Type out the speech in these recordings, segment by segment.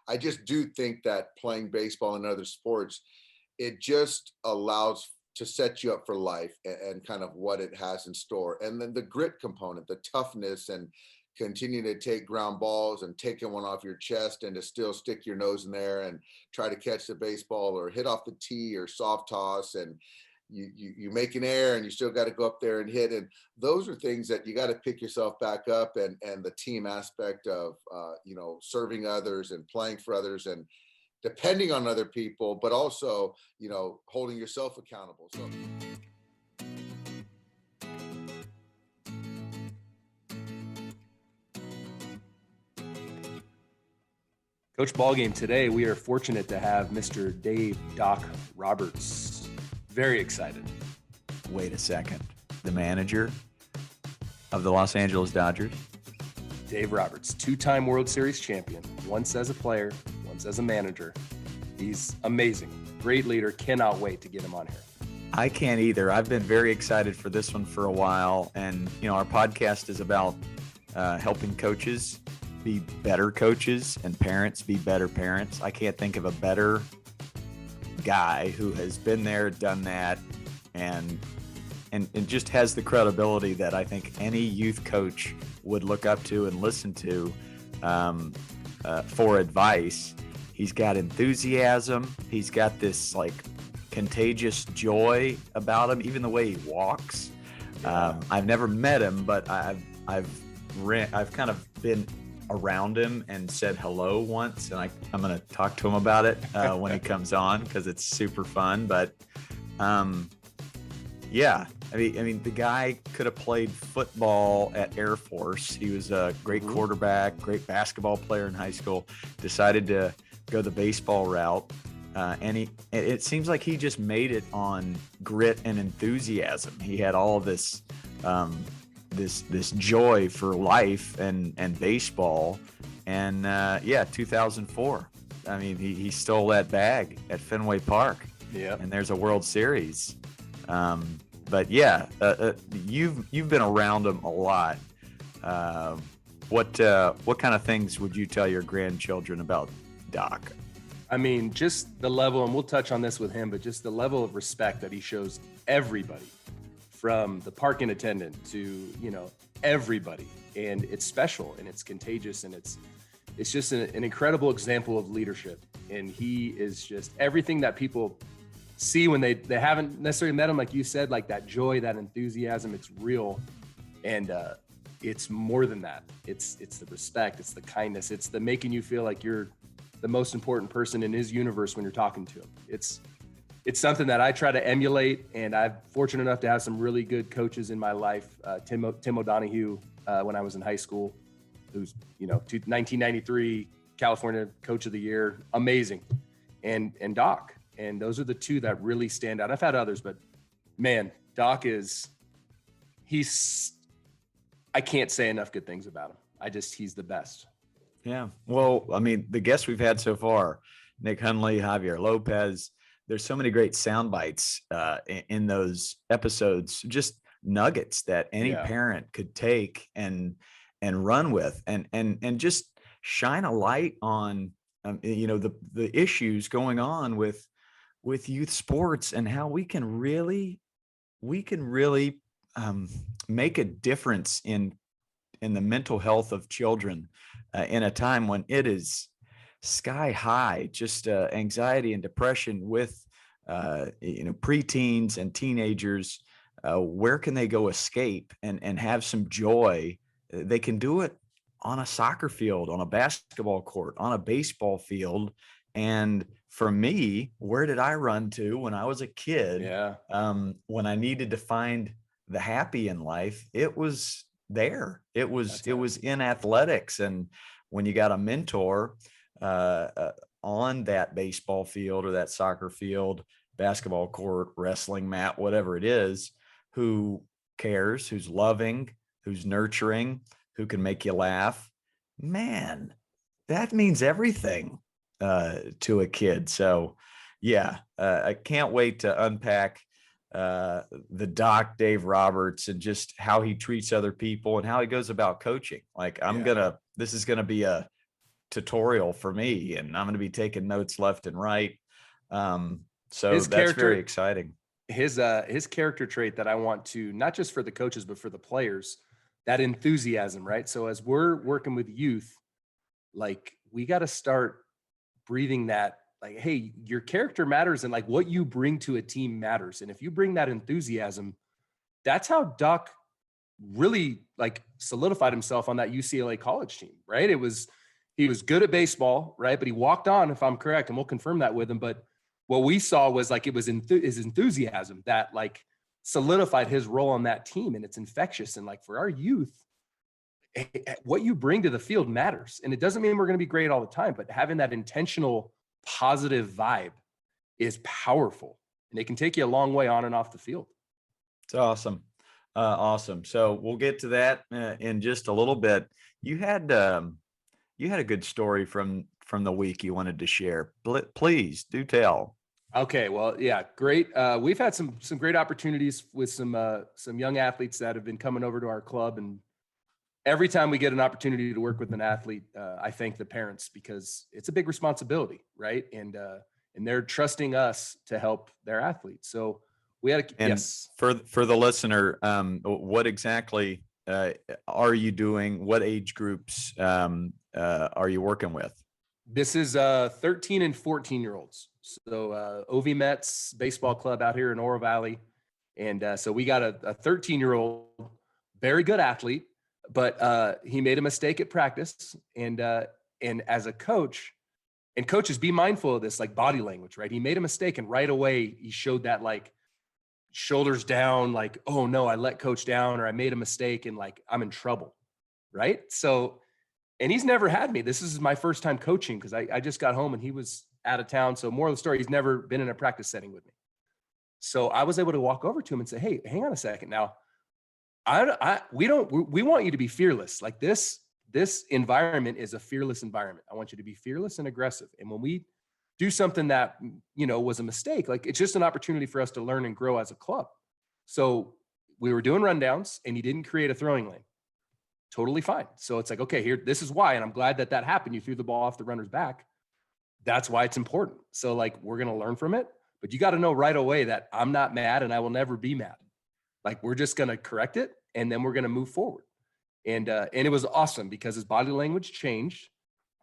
I just do think that playing baseball and other sports, it just allows to set you up for life, and kind of what it has in store. And then the grit component, the toughness, and continue to take ground balls and taking one off your chest and to still stick your nose in there and try to catch the baseball or hit off the tee or soft toss, and you make an error and you still got to go up there and hit. And those are things that you got to pick yourself back up, and the team aspect of serving others and playing for others and depending on other people, but also holding yourself accountable. So Coach Ballgame, today we are fortunate to have Mr. Dave Doc Roberts. Very excited. Wait a second. The manager of the Los Angeles Dodgers? Dave Roberts, two-time World Series champion, once as a player, once as a manager. He's amazing. Great leader. Cannot wait to get him on here. I can't either. I've been very excited for this one for a while. And, our podcast is about helping coaches be better coaches and parents be better parents. I can't think of a better guy who has been there, done that, and just has the credibility that I think any youth coach would look up to and listen to for advice. He's got enthusiasm. He's got this contagious joy about him, even the way he walks. I've never met him, but I've kind of been around him and said hello once, and I'm going to talk to him about it when he comes on, because it's super fun. But yeah, I mean, the guy could have played football at Air Force. He was a great quarterback, great basketball player in high school, decided to go the baseball route. And it seems like he just made it on grit and enthusiasm. He had all of this this joy for life and baseball. And 2004. I mean, he stole that bag at Fenway Park. Yeah. And there's a World Series. But yeah, you've been around him a lot. What kind of things would you tell your grandchildren about Doc? I mean, just the level, and we'll touch on this with him, but just the level of respect that he shows everybody, from the parking attendant to, everybody. And it's special and it's contagious, and it's just an incredible example of leadership. And he is just everything that people see when they haven't necessarily met him, like you said, like that joy, that enthusiasm. It's real. And it's more than that. It's the respect, it's the kindness, it's the making you feel like you're the most important person in his universe when you're talking to him. It's something that I try to emulate, and I'm fortunate enough to have some really good coaches in my life. Tim O'Donohue, when I was in high school, who's 1993 California Coach of the Year, amazing, and Doc, and those are the two that really stand out. I've had others, but man, Doc I can't say enough good things about him. He's the best. Yeah. Well, I mean, the guests we've had so far, Nick Hundley, Javier Lopez, there's so many great sound bites in those episodes, just nuggets that any parent could take and run with and just shine a light on, the issues going on with youth sports, and how we can really make a difference in the mental health of children in a time when it is sky high, just anxiety and depression with preteens and teenagers. Where can they go escape and have some joy? They can do it on a soccer field, on a basketball court, on a baseball field. And for me, where did I run to when I was a kid? Yeah. When I needed to find the happy in life, it was there. It was in athletics. And when you got a mentor on that baseball field or that soccer field, basketball court, wrestling mat, whatever it is, who cares, who's loving, who's nurturing, who can make you laugh, man, that means everything to a kid. So yeah, I can't wait to unpack the Doc Dave Roberts and just how he treats other people and how he goes about coaching. Like this is going to be a tutorial for me, and I'm going to be taking notes left and right. So His that's very character, exciting. his character trait that I want to, not just for the coaches, but for the players, that enthusiasm, right? So as we're working with youth, like we got to start breathing that, like, hey, your character matters, and like what you bring to a team matters. And if you bring that enthusiasm, that's how Duck really like solidified himself on that UCLA college team, right? He was good at baseball, right? But he walked on, if I'm correct, and we'll confirm that with him. But what we saw was like it was his enthusiasm that like solidified his role on that team, and it's infectious. And like for our youth, what you bring to the field matters. And it doesn't mean we're going to be great all the time, but having that intentional positive vibe is powerful, and it can take you a long way on and off the field. It's awesome. Awesome. So we'll get to that in just a little bit. You had a good story from the week you wanted to share. Please do tell. Okay, well, yeah, great. We've had some great opportunities with some young athletes that have been coming over to our club, and every time we get an opportunity to work with an athlete, I thank the parents because it's a big responsibility, right? And they're trusting us to help their athletes. So we had yes. For the listener, what exactly are you doing? What age groups are you working with? This is 13 and 14-year-olds. So OV Mets baseball club out here in Oro Valley. And so we got a 13-year-old, very good athlete, but he made a mistake at practice. And as a coach, and coaches, be mindful of this, like body language, right? He made a mistake, and right away he showed that like shoulders down, like, oh no, I let coach down, or I made a mistake and like I'm in trouble, right? So, and he's never had me. This is my first time coaching because I just got home and he was out of town. So moral of the story, he's never been in a practice setting with me. So I was able to walk over to him and say, hey, hang on a second. Now, we want you to be fearless. Like this environment is a fearless environment. I want you to be fearless and aggressive. And when we do something that, was a mistake, like it's just an opportunity for us to learn and grow as a club. So we were doing rundowns and he didn't create a throwing lane. Totally fine. So it's like, okay, here, this is why. And I'm glad that happened. You threw the ball off the runner's back. That's why it's important. So like, we're going to learn from it, but you got to know right away that I'm not mad and I will never be mad. Like, we're just going to correct it. And then we're going to move forward. And it was awesome because his body language changed.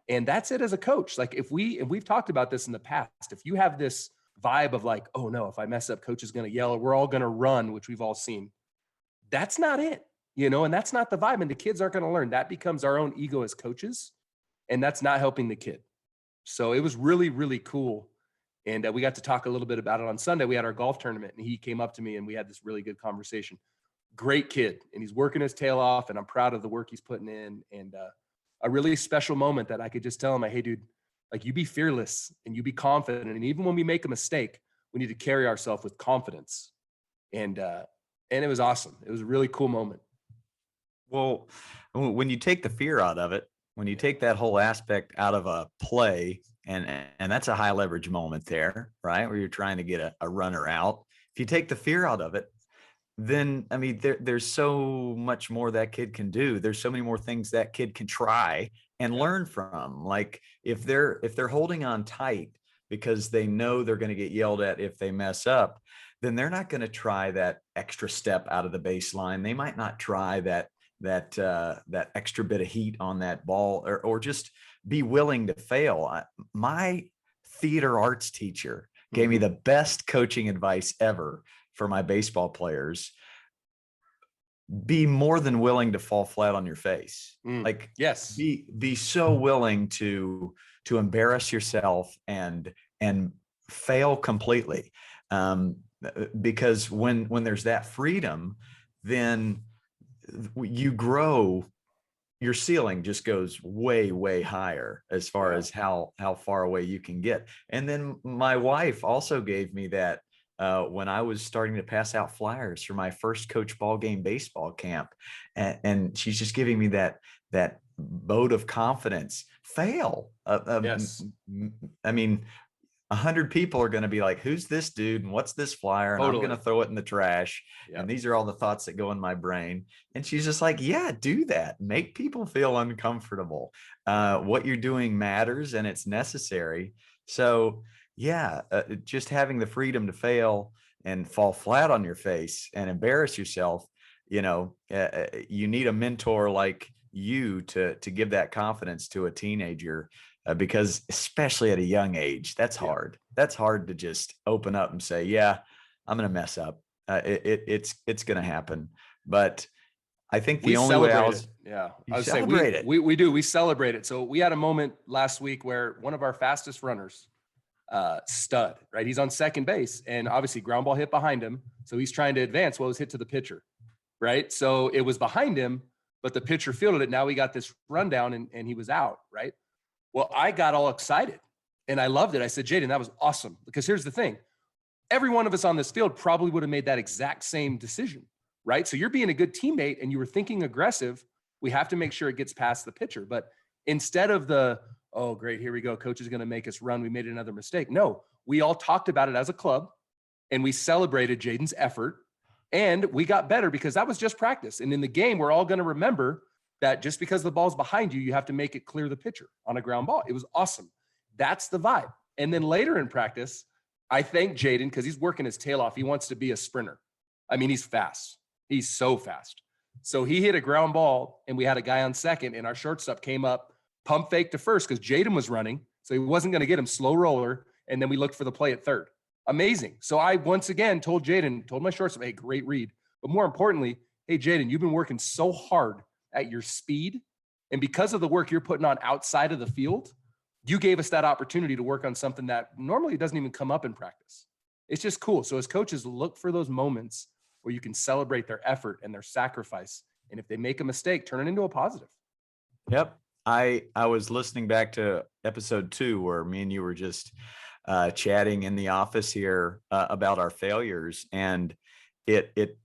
And that's it as a coach. Like and we've talked about this in the past, if you have this vibe of like, oh no, if I mess up, coach is going to yell, or we're all going to run, which we've all seen. That's not it, and that's not the vibe. And the kids aren't going to learn. That becomes our own ego as coaches. And that's not helping the kid. So it was really, really cool. And we got to talk a little bit about it on Sunday. We had our golf tournament and he came up to me and we had this really good conversation. Great kid. And he's working his tail off and I'm proud of the work he's putting in. And a really special moment that I could just tell him, hey, dude, like, you be fearless and you be confident. And even when we make a mistake, we need to carry ourselves with confidence. And it was awesome. It was a really cool moment. Well, when you take the fear out of it, when you take that whole aspect out of a play, and that's a high leverage moment there, right? Where you're trying to get a runner out. If you take the fear out of it, then, I mean, there's so much more that kid can do. There's so many more things that kid can try and learn from. Like if they're holding on tight because they know they're going to get yelled at if they mess up, then they're not going to try that extra step out of the baseline. They might not try that extra bit of heat on that ball, or just be willing to fail. My theater arts teacher gave me the best coaching advice ever for my baseball players. Be more than willing to fall flat on your face. Like, yes, be so willing to embarrass yourself and fail completely. Because when there's that freedom, then you grow, your ceiling just goes way, way higher as far as how far away you can get. And then my wife also gave me that when I was starting to pass out flyers for my first coach ball game baseball camp. And she's just giving me that vote of confidence. Fail. Yes. I mean, 100 people are going to be like, who's this dude and what's this flyer? And I'm going to throw it in the trash. Yep. And these are all the thoughts that go in my brain. And she's just like, yeah, do that. Make people feel uncomfortable. What you're doing matters and it's necessary. So yeah, just having the freedom to fail and fall flat on your face and embarrass yourself, you need a mentor like you to give that confidence to a teenager. Because especially at a young age, that's hard. That's hard to just open up and say, yeah, I'm going to mess up. It's going to happen. But I think the only way I was, I was saying we celebrate it. So we had a moment last week where one of our fastest runners, stud, right? He's on second base and obviously ground ball hit behind him. So he's trying to advance. Well, it was hit to the pitcher, right? So it was behind him, but the pitcher fielded it. Now we got this rundown and he was out, right? Well, I got all excited and I loved it. I said, Jaden, that was awesome. Because here's the thing. Every one of us on this field probably would have made that exact same decision, right? So you're being a good teammate and you were thinking aggressive. We have to make sure it gets past the pitcher. But instead of oh, great, here we go, coach is going to make us run, we made another mistake. No, we all talked about it as a club and we celebrated Jaden's effort and we got better because that was just practice. And in the game, we're all going to remember that just because the ball's behind you, you have to make it clear the pitcher on a ground ball. It was awesome. That's the vibe. And then later in practice, I thank Jaden because he's working his tail off. He wants to be a sprinter. I mean, he's fast. He's so fast. So he hit a ground ball and we had a guy on second and our shortstop came up, pump fake to first because Jaden was running. So he wasn't going to get him, slow roller. And then we looked for the play at third. Amazing. So I once again told my shortstop, hey, great read. But more importantly, hey, Jaden, you've been working so hard at your speed. And because of the work you're putting on outside of the field, you gave us that opportunity to work on something that normally doesn't even come up in practice. It's just cool. So as coaches, look for those moments where you can celebrate their effort and their sacrifice. And if they make a mistake, turn it into a positive. Yep. I was listening back to episode 2 where me and you were just chatting in the office here about our failures. And it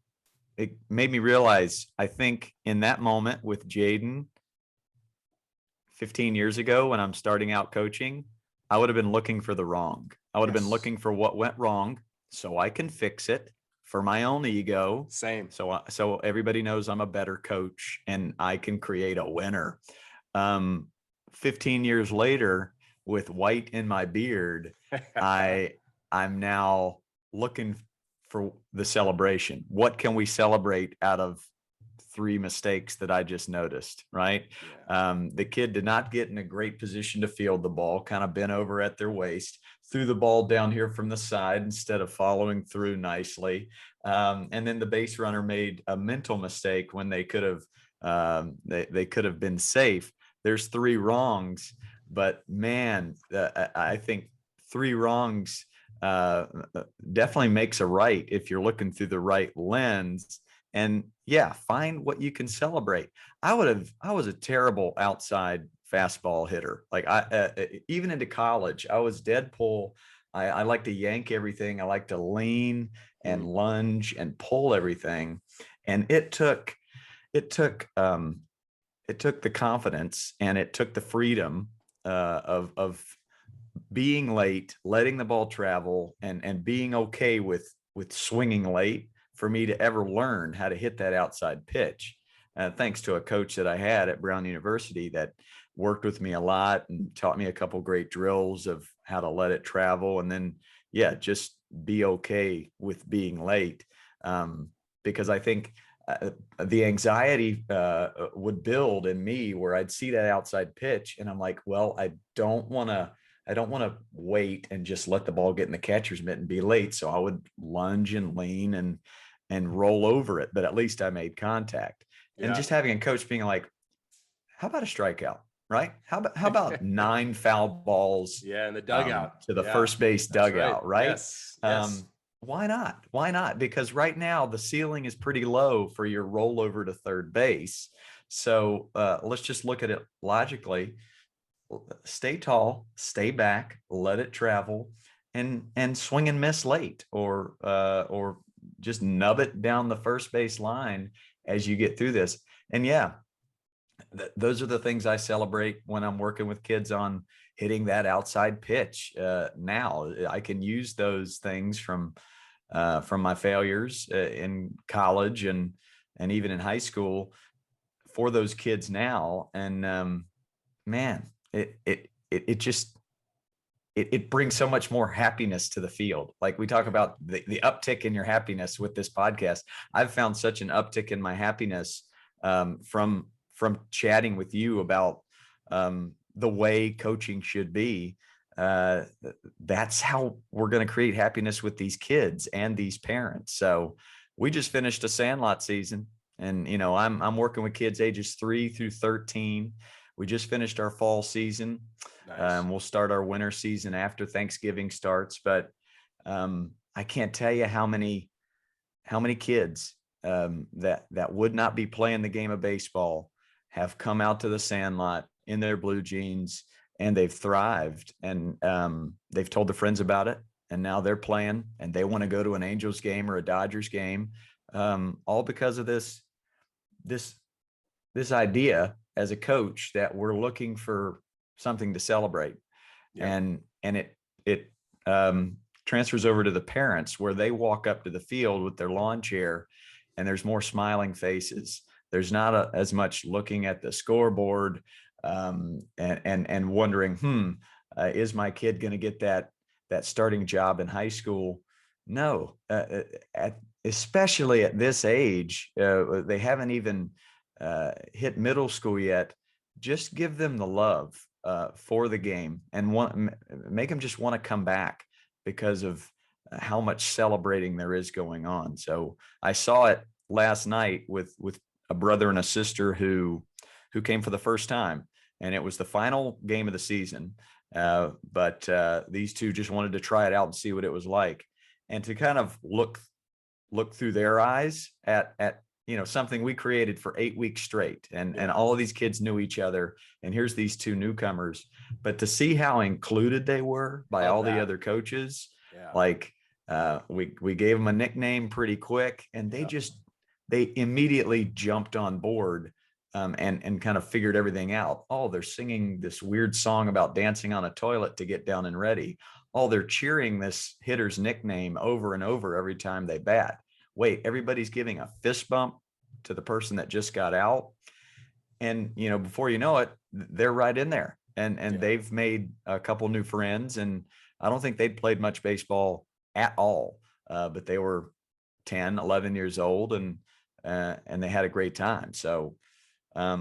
made me realize, I think in that moment with Jaden 15 years ago, when I'm starting out coaching, I would have been looking for the wrong. I would have been looking for what went wrong so I can fix it for my own ego. Same. So everybody knows I'm a better coach and I can create a winner. 15 years later with white in my beard, I'm now looking for the celebration. What can we celebrate out of 3 mistakes that I just noticed, right? Yeah. The kid did not get in a great position to field the ball, kind of bent over at their waist, threw the ball down here from the side instead of following through nicely. And then the base runner made a mental mistake when they could have they could have been safe. There's 3 wrongs, but man, I think 3 wrongs definitely makes a right if you're looking through the right lens. And yeah, find what you can celebrate. I was a terrible outside fastball hitter. Like even into college, I was dead pull. I like to yank everything. I like to lean and lunge and pull everything. And it took the confidence and it took the freedom of being late, letting the ball travel, and being okay with swinging late for me to ever learn how to hit that outside pitch. Thanks to a coach that I had at Brown University that worked with me a lot and taught me a couple great drills of how to let it travel. And then, just be okay with being late. Because I think the anxiety would build in me where I'd see that outside pitch and I'm like, well, I don't want to wait and just let the ball get in the catcher's mitt and be late. So I would lunge and lean and roll over it, but at least I made contact. And just having a coach being like, how about a strikeout, right? How about 9 foul balls in the dugout to the first base dugout, right? Yes. Why not? Why not? Because right now the ceiling is pretty low for your rollover to third base. So let's just look at it logically. Stay tall, stay back, let it travel, and swing and miss late, or just nub it down the first base line as you get through this. And those are the things I celebrate when I'm working with kids on hitting that outside pitch. Now I can use those things from my failures in college and even in high school for those kids now. And man, it just it brings so much more happiness to the field. Like we talk about the uptick in your happiness with this podcast. I've found such an uptick in my happiness from chatting with you about the way coaching should be. That's how we're going to create happiness with these kids and these parents. So we just finished a Sandlot season, and I'm working with kids ages 3 through 13. We just finished our fall season. Nice. We'll start our winter season after Thanksgiving starts, but I can't tell you how many kids that would not be playing the game of baseball have come out to the Sandlot in their blue jeans, and they've thrived, and they've told their friends about it, and now they're playing, and they want to go to an Angels game or a Dodgers game, all because of this idea as a coach that we're looking for something to celebrate. Yeah. And it transfers over to the parents, where they walk up to the field with their lawn chair and there's more smiling faces. There's not as much looking at the scoreboard and wondering, is my kid going to get that starting job in high school? No, especially at this age, they haven't even hit middle school yet. Just give them the love for the game, and make them just want to come back because of how much celebrating there is going on. So I saw it last night with a brother and a sister who came for the first time, and it was the final game of the season. But these two just wanted to try it out and see what it was like, and to kind of look through their eyes at something we created for 8 weeks straight, and all of these kids knew each other, and here's these two newcomers, but to see how included they were by all the other coaches, like we gave them a nickname pretty quick, and they immediately jumped on board and kind of figured everything out. Oh, they're singing this weird song about dancing on a toilet to get down and ready. Oh, they're cheering this hitter's nickname over and over every time they bat. Wait, everybody's giving a fist bump to the person that just got out. And, before you know it, they're right in there. And they've made a couple new friends. And I don't think they'd played much baseball at all. But they were 10, 11 years old, and they had a great time. So, I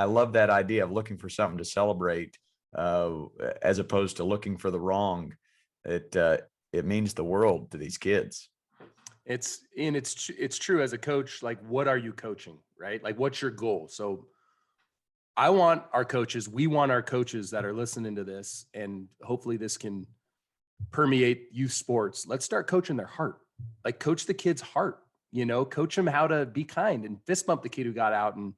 love that idea of looking for something to celebrate as opposed to looking for the wrong. It means the world to these kids. It's true as a coach. Like, what are you coaching, right? Like, what's your goal? So we want our coaches that are listening to this, and hopefully this can permeate youth sports. Let's start coaching their heart. Like, coach the kid's heart, coach them how to be kind, and fist bump the kid who got out, and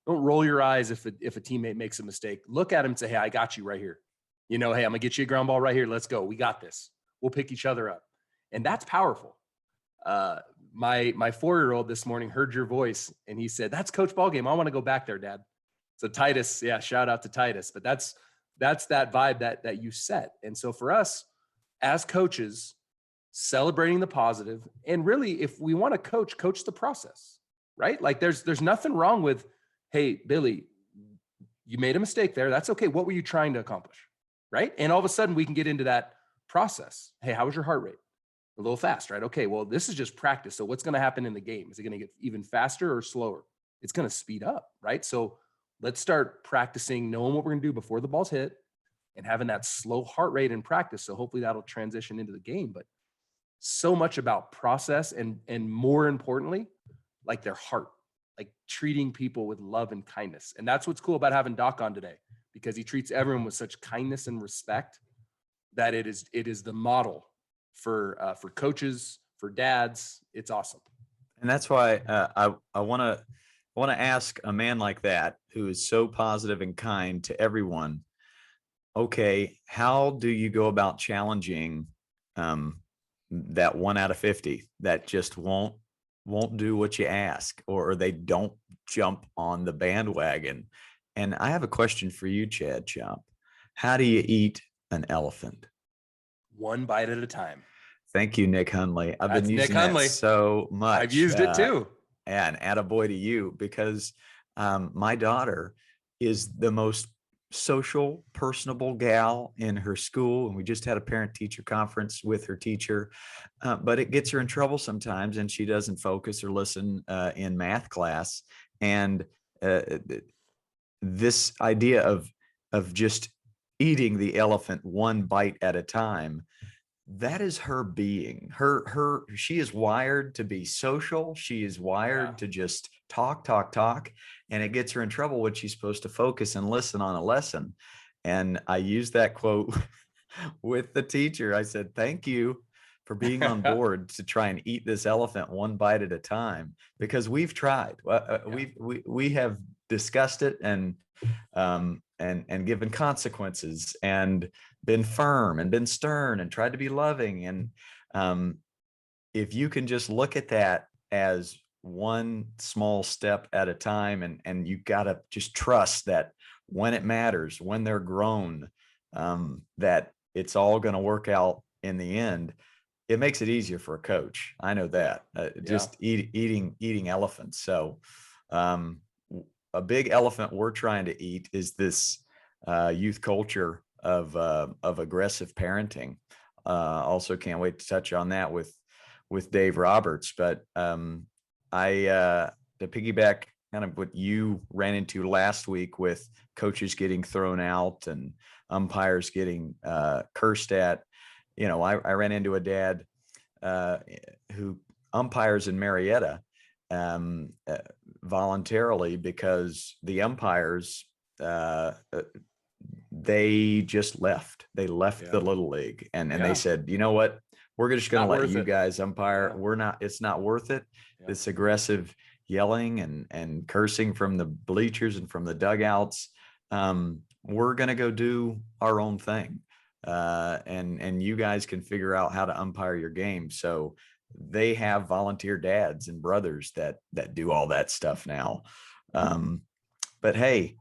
don't roll your eyes if a teammate makes a mistake. Look at him and say, hey, I got you right here. Hey, I'm gonna get you a ground ball right here. Let's go. We got this. We'll pick each other up. And that's powerful. My 4-year-old this morning heard your voice, and he said, that's Coach Ballgame. I want to go back there, Dad. So Titus, shout out to Titus. But that's that vibe that you set. And so for us as coaches, celebrating the positive, and really, if we want to coach the process, right? Like there's nothing wrong with, hey, Billy, you made a mistake there. That's okay. What were you trying to accomplish? Right? And all of a sudden we can get into that process. Hey, how was your heart rate? A little fast, right? Okay, well, this is just practice. So what's going to happen in the game? Is it going to get even faster or slower? It's going to speed up, right? So let's start practicing, knowing what we're going to do before the ball's hit, and having that slow heart rate in practice. So hopefully that'll transition into the game. But so much about process, and more importantly, like their heart, like treating people with love and kindness. And that's what's cool about having Doc on today, because he treats everyone with such kindness and respect that it is the model for coaches, for dads. It's awesome. And that's why I want to ask a man like that, who is so positive and kind to everyone. Okay, how do you go about challenging that 1 out of 50 that just won't do what you ask, or they don't jump on the bandwagon? And I have a question for you, Chad Chomp. How do you eat an elephant? One bite at a time. Thank you, Nick Hunley. I've been That's Nick using that Hunley. so much. I've used it too. And attaboy to you, because my daughter is the most social, personable gal in her school. And we just had a parent teacher conference with her teacher, but it gets her in trouble sometimes, and she doesn't focus or listen in math class. And uh, this idea of just eating the elephant one bite at a time, that is her being. She is wired to be social. She is wired to just talk, and it gets her in trouble when she's supposed to focus and listen on a lesson. And I used that quote with the teacher. I said, thank you for being on board to try and eat this elephant one bite at a time, because we've tried. We have discussed it and given consequences and been firm and been stern and tried to be loving. And if you can just look at that as one small step at a time, and you got to just trust that when it matters, when they're grown, that it's all going to work out in the end. It makes it easier for a coach. I know that. Just eating elephants. So a big elephant we're trying to eat is this youth culture of aggressive parenting. Also can't wait to touch on that with Dave Roberts. But to piggyback kind of what you ran into last week with coaches getting thrown out and umpires getting cursed at, I ran into a dad who umpires in Marietta voluntarily, because the umpires they just left. They left the little league, and they said, you know what, we're just going to let you guys umpire. It's not worth it. This aggressive yelling and cursing from the bleachers and from the dugouts. We're going to go do our own thing. And you guys can figure out how to umpire your game. So they have volunteer dads and brothers that do all that stuff now. But hey,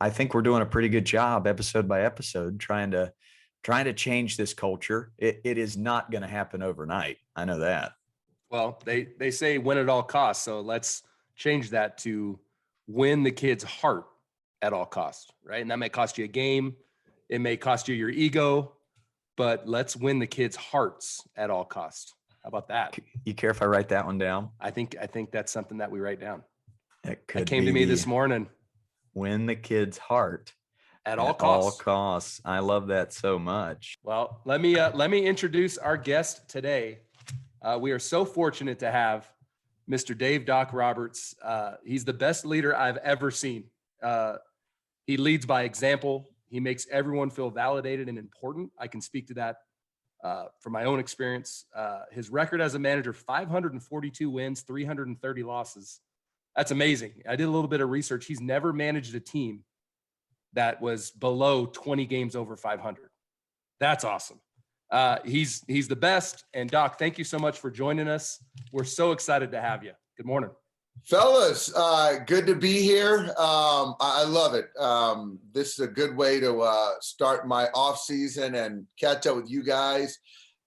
I think we're doing a pretty good job episode by episode trying to change this culture. It is not going to happen overnight. I know that. Well, they say win at all costs. So let's change that to win the kid's heart at all costs, right? And that may cost you a game. It may cost you your ego, but let's win the kids' hearts at all costs. How about that? You care if I write that one down? I think that's something that we write down. It came to me this morning. Win the kid's heart at all costs. All costs. I love that so much. Well, let me introduce our guest today. We are so fortunate to have Mr. Dave Doc Roberts. He's the best leader I've ever seen. He leads by example. He makes everyone feel validated and important. I can speak to that from my own experience. His record as a manager, 542 wins, 330 losses. That's amazing. I did a little bit of research. He's never managed a team that was below 20 games over 500. That's awesome. He's the best. And Doc, thank you so much for joining us. We're so excited to have you. Good morning. Fellas, good to be here. I love it. This is a good way to start my off season and catch up with you guys,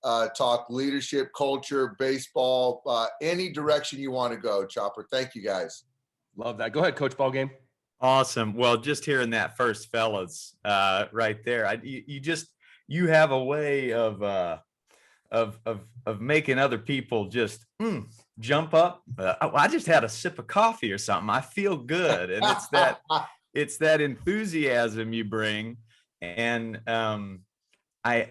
talk leadership, culture, baseball, any direction you want to go, Chopper. Thank you guys. Love that. Go ahead, Coach Ballgame. Awesome. Well, just hearing that first, fellas, right there, you have a way of making other people just jump up. I just had a sip of coffee or something. I feel good, and it's that enthusiasm you bring. And I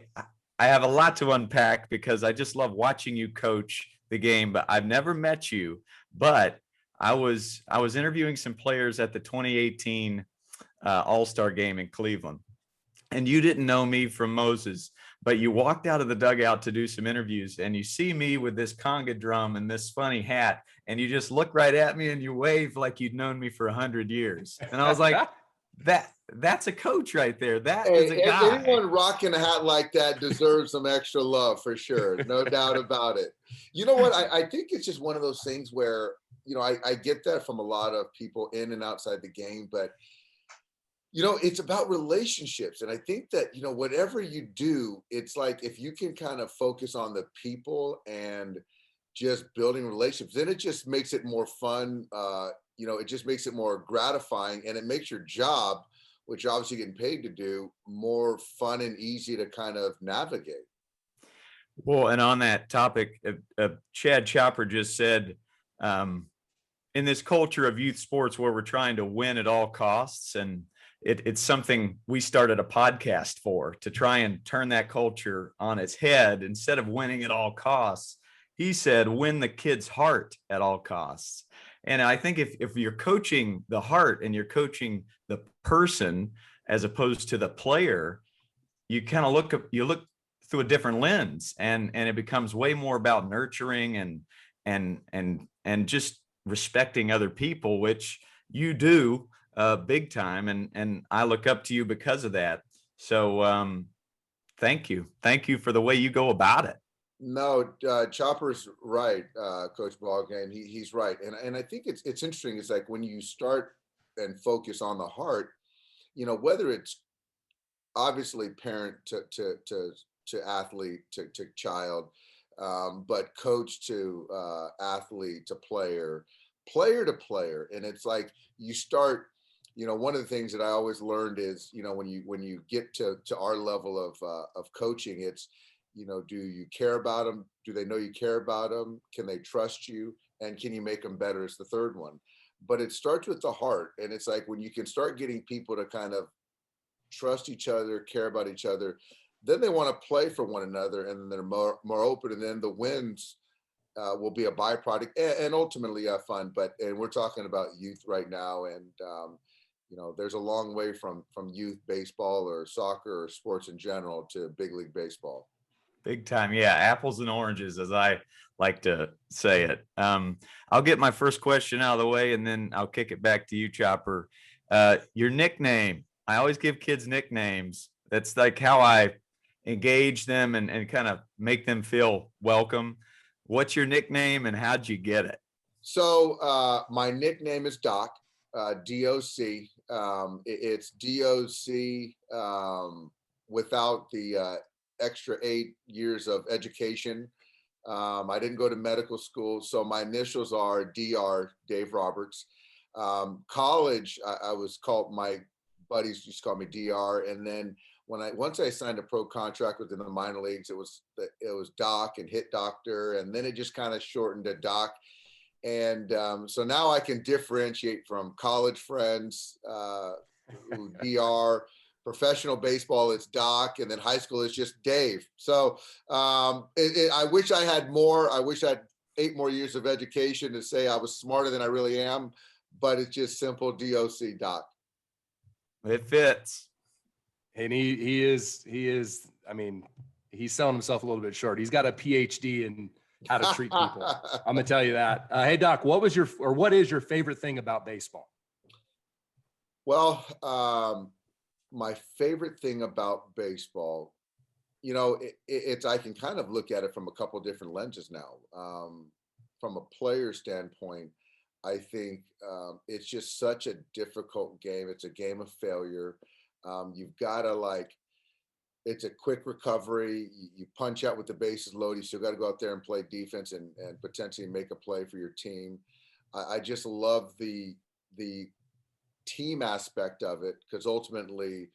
have a lot to unpack because I just love watching you coach the game. But I've never met you. But I was interviewing some players at the 2018 All-Star game in Cleveland. And you didn't know me from Moses, but you walked out of the dugout to do some interviews, and you see me with this conga drum and this funny hat, and you just look right at me and you wave like you'd known me for 100 years. And I was like, that's a coach right there. That is Hey, a guy. anyone rocking a hat like that deserves some extra love for sure. No doubt about it. You know what? I think it's just one of those things where, I get that from a lot of people in and outside the game, but it's about relationships. And I think that, whatever you do, it's like if you can kind of focus on the people and just building relationships, then it just makes it more fun. It just makes it more gratifying, and it makes your job, which you're obviously getting paid to do, more fun and easy to kind of navigate. Well, and on that topic, Chad Chopper just said, um, in this culture of youth sports where we're trying to win at all costs, and it's something we started a podcast for, to try and turn that culture on its head. Instead of winning at all costs, he said, win the kid's heart at all costs. And I think if you're coaching the heart and you're coaching the person as opposed to the player, you kind of look through a different lens, and it becomes way more about nurturing and just respecting other people, which you do big time, and I look up to you because of that. So thank you for the way you go about it. No, Chopper's right, Coach Ballgame. He's right, and I think it's interesting. It's like when you start and focus on the heart, whether it's obviously parent to athlete to child, but coach to athlete to player to player, and it's like you start. One of the things that I always learned is, when you get to our level of coaching, it's, do you care about them? Do they know you care about them? Can they trust you? And can you make them better? Is the third one. But it starts with the heart, and it's like when you can start getting people to kind of trust each other, care about each other, then they want to play for one another, and they're more open, and then the wins will be a byproduct, and ultimately fun. And we're talking about youth right now, and there's a long way from youth baseball or soccer or sports in general to big league baseball. Big time. Yeah. Apples and oranges, as I like to say it. I'll get my first question out of the way, and then I'll kick it back to you, Chopper. Your nickname. I always give kids nicknames. That's like how I engage them and kind of make them feel welcome. What's your nickname, and how'd you get it? So my nickname is Doc, DOC. It's DOC without the extra 8 years of education. I didn't go to medical school, so my initials are DR, Dave Roberts. College, I was called, my buddies used to call me DR, and then once I signed a pro contract within the minor leagues, it was Doc and Hit Doctor, and then it just kind of shortened to Doc. And so now I can differentiate from college friends, DR, professional baseball, it's Doc, and then high school is just Dave. So I wish I had more. I wish I had 8 more years of education to say I was smarter than I really am, but it's just simple DOC, Doc. It fits. And he is, I mean, he's selling himself a little bit short. He's got a PhD in how to treat people. I'm gonna tell you that. Hey Doc, what is your favorite thing about baseball? Well, my favorite thing about baseball, it's I can kind of look at it from a couple of different lenses now. From a player standpoint, I think it's just such a difficult game. It's a game of failure. You've got to, it's a quick recovery. You punch out with the bases loaded. You still got to go out there and play defense and potentially make a play for your team. I just love the team aspect of it, because ultimately,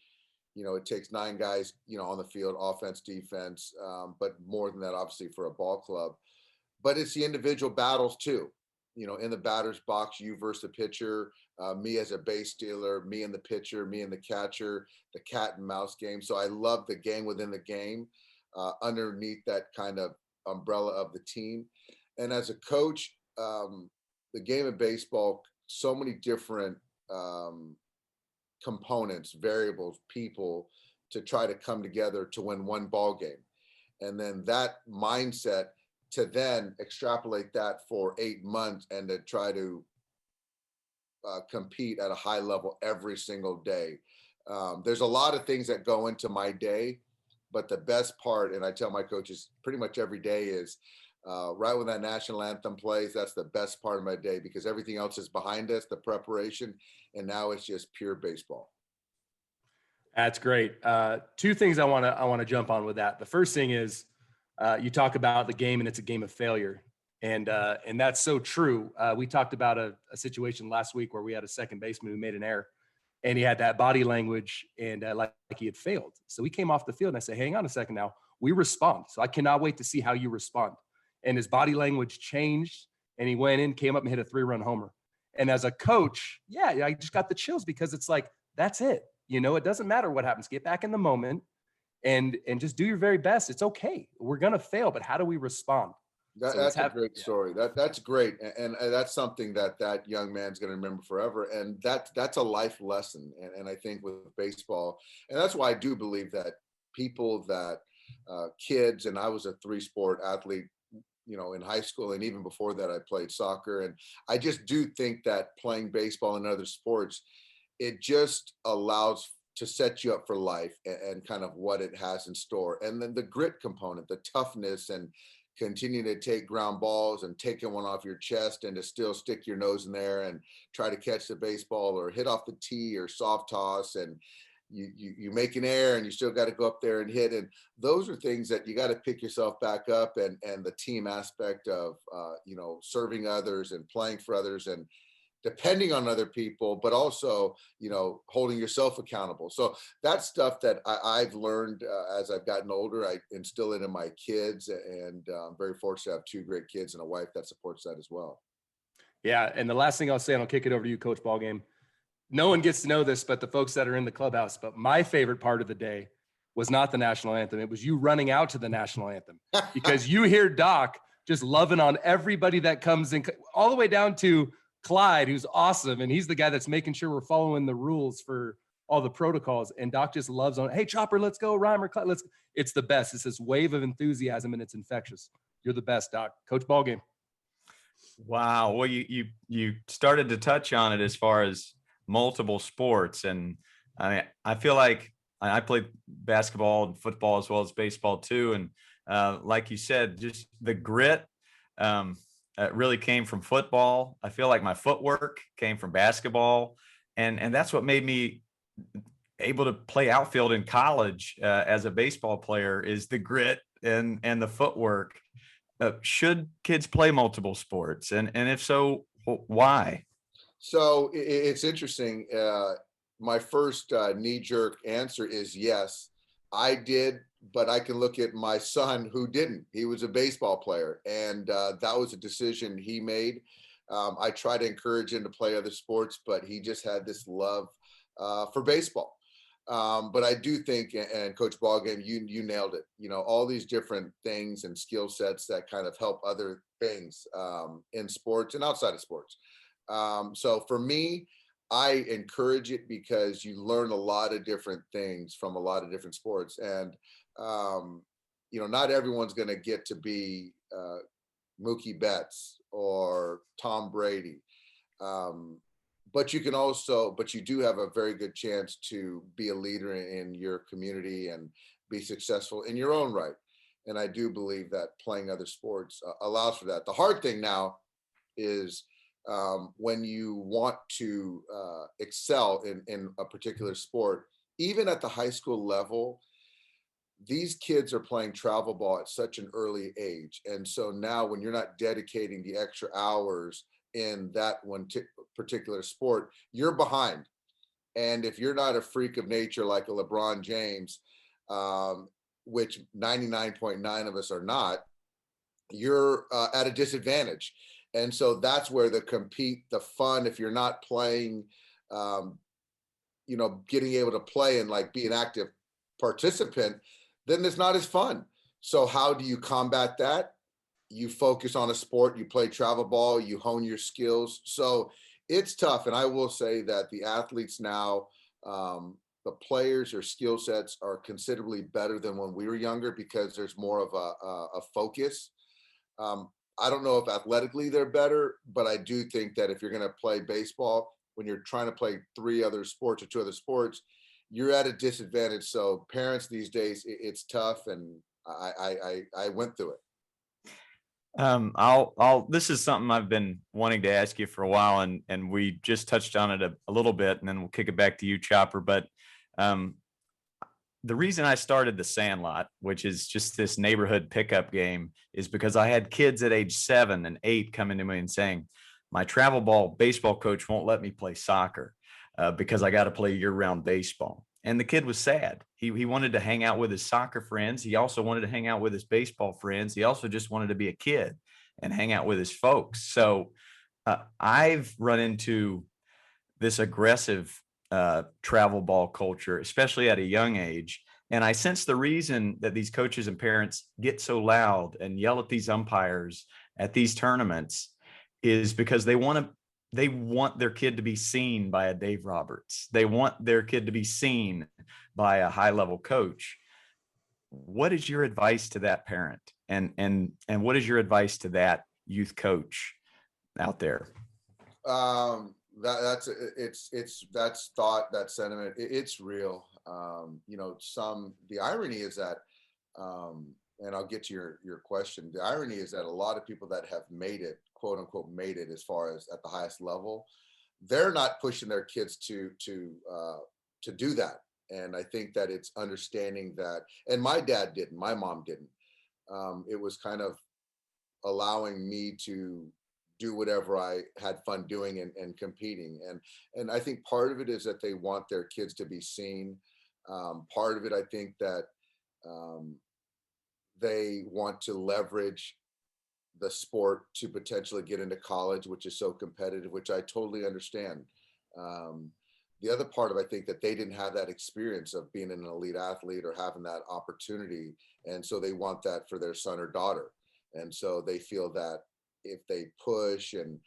it takes 9 guys, on the field, offense, defense, but more than that, obviously, for a ball club. But it's the individual battles too. In the batter's box, you versus the pitcher, me as a base stealer, me and the pitcher, me and the catcher, the cat and mouse game. So I love the game within the game, underneath that kind of umbrella of the team. And as a coach, the game of baseball, so many different components, variables, people to try to come together to win one ball game. And then that mindset to then extrapolate that for 8 months and to try to compete at a high level every single day. There's a lot of things that go into my day, but the best part, and I tell my coaches pretty much every day, is right when that national anthem plays. That's the best part of my day because everything else is behind us, the preparation, and now it's just pure baseball. That's great. Two things I want to jump on with that. The first thing is you talk about the game and it's a game of failure, and that's so true. We talked about a situation last week where we had a second baseman who made an error, and he had that body language and like he had failed. So we came off the field and I said, "Hang on a second now. We respond. So I cannot wait to see how you respond." And his body language changed, and he went in, came up and hit a 3-run homer. And as a coach, yeah, I just got the chills because it's like that's it. It doesn't matter what happens. Get back in the moment and just do your very best. It's okay. We're gonna fail, but how do we respond? So That's a great story. That's great, and that's something that young man's going to remember forever. And that's a life lesson. And I think with baseball, and that's why I do believe that people that kids, and I was a 3-sport athlete, in high school, and even before that, I played soccer. And I just do think that playing baseball and other sports, it just allows to set you up for life and kind of what it has in store. And then the grit component, the toughness, and continue to take ground balls and taking one off your chest and to still stick your nose in there and try to catch the baseball or hit off the tee or soft toss, and you make an error and you still got to go up there and hit. And those are things that you got to pick yourself back up, and the team aspect of serving others and playing for others and depending on other people, but also, holding yourself accountable. So that's stuff that I've learned as I've gotten older. I instill it in my kids, and I'm very fortunate to have 2 great kids and a wife that supports that as well. Yeah. And the last thing I'll say, and I'll kick it over to you, Coach Ballgame. No one gets to know this, but the folks that are in the clubhouse. But my favorite part of the day was not the national anthem. It was you running out to the national anthem because you hear Doc just loving on everybody that comes in, all the way down to Clyde, who's awesome. And he's the guy that's making sure we're following the rules for all the protocols. And Doc just loves on, "Hey, Chopper, let's go. Rhymer, Clyde, let's." It's the best. It's this wave of enthusiasm, and it's infectious. You're the best, Doc. Coach Ballgame. Wow. Well, you started to touch on it as far as multiple sports, and I feel like I played basketball and football as well as baseball too, and like you said, just the grit really came from football. I feel like my footwork came from basketball, and that's what made me able to play outfield in college as a baseball player, is the grit and the footwork. Should kids play multiple sports, and if so, why? So it's interesting. My first knee-jerk answer is yes, I did, but I can look at my son who didn't. He was a baseball player, and that was a decision he made. I try to encourage him to play other sports, but he just had this love for baseball. But I do think, and Coach Ballgame, you nailed it. All these different things and skill sets that kind of help other things in sports and outside of sports. So for me, I encourage it because you learn a lot of different things from a lot of different sports. And, not everyone's going to get to be Mookie Betts or Tom Brady. But you do have a very good chance to be a leader in your community and be successful in your own right. And I do believe that playing other sports allows for that. The hard thing now is when you want to excel in a particular sport, even at the high school level, these kids are playing travel ball at such an early age. And so now when you're not dedicating the extra hours in that one particular sport, you're behind. And if you're not a freak of nature like a LeBron James, which 99.9 of us are not, you're at a disadvantage. And so that's where the fun, if you're not playing, getting able to play and like be an active participant, then it's not as fun. So how do you combat that? You focus on a sport, you play travel ball, you hone your skills. So it's tough. And I will say that the athletes now, the players or skill sets are considerably better than when we were younger because there's more of a focus. I don't know if athletically they're better, but I do think that if you're going to play baseball, when you're trying to play 3 other sports or 2 other sports, you're at a disadvantage. So parents these days, it's tough, and I went through it. This is something I've been wanting to ask you for a while, and we just touched on it a little bit, and then we'll kick it back to you, Chopper. But um, the reason I started the Sandlot, which is just this neighborhood pickup game, is because I had kids at age 7 and 8 coming to me and saying, my travel ball baseball coach won't let me play soccer because I got to play year-round baseball. And the kid was sad. He wanted to hang out with his soccer friends. He also wanted to hang out with his baseball friends. He also just wanted to be a kid and hang out with his folks. So I've run into this aggressive travel ball culture, especially at a young age. And I sense the reason that these coaches and parents get so loud and yell at these umpires at these tournaments is because they want their kid to be seen by a Dave Roberts. They want their kid to be seen by a high level coach. What is your advice to that parent? And what is your advice to that youth coach out there? That's thought, that sentiment. It's real. The irony is that, and I'll get to your question. The irony is that a lot of people that have made it, quote unquote, made it as far as at the highest level, they're not pushing their kids to do that. And I think that it's understanding that, and my dad didn't, my mom didn't. It was kind of allowing me to do whatever I had fun doing and competing. And I think part of it is that they want their kids to be seen. Part of it, I think that they want to leverage the sport to potentially get into college, which is so competitive, which I totally understand. The other part of, I think that they didn't have that experience of being an elite athlete or having that opportunity. And so they want that for their son or daughter. And so they feel that if they push, and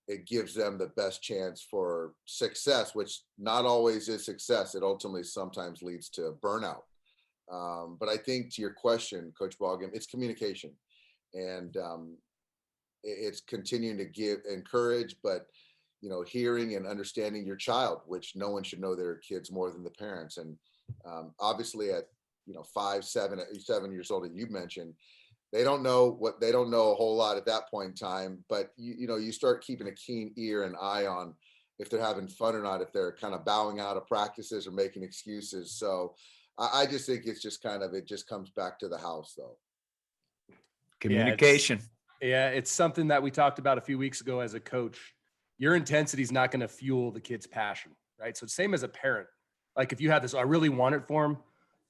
it gives them the best chance for success, which not always is success. It ultimately sometimes leads to burnout. But I think to your question, Coach Boggan, it's communication, and it's continuing to encourage, but hearing and understanding your child, which no one should know their kids more than the parents. And obviously at 5, 7 years old, that you mentioned, they don't know a whole lot at that point in time, but you start keeping a keen ear and eye on if they're having fun or not, if they're kind of bowing out of practices or making excuses. So I just think it's just it just comes back to the house, though. Communication. It's something that we talked about a few weeks ago. As a coach, your intensity is not going to fuel the kid's passion, right? So same as a parent. Like if you have this, I really want it for him,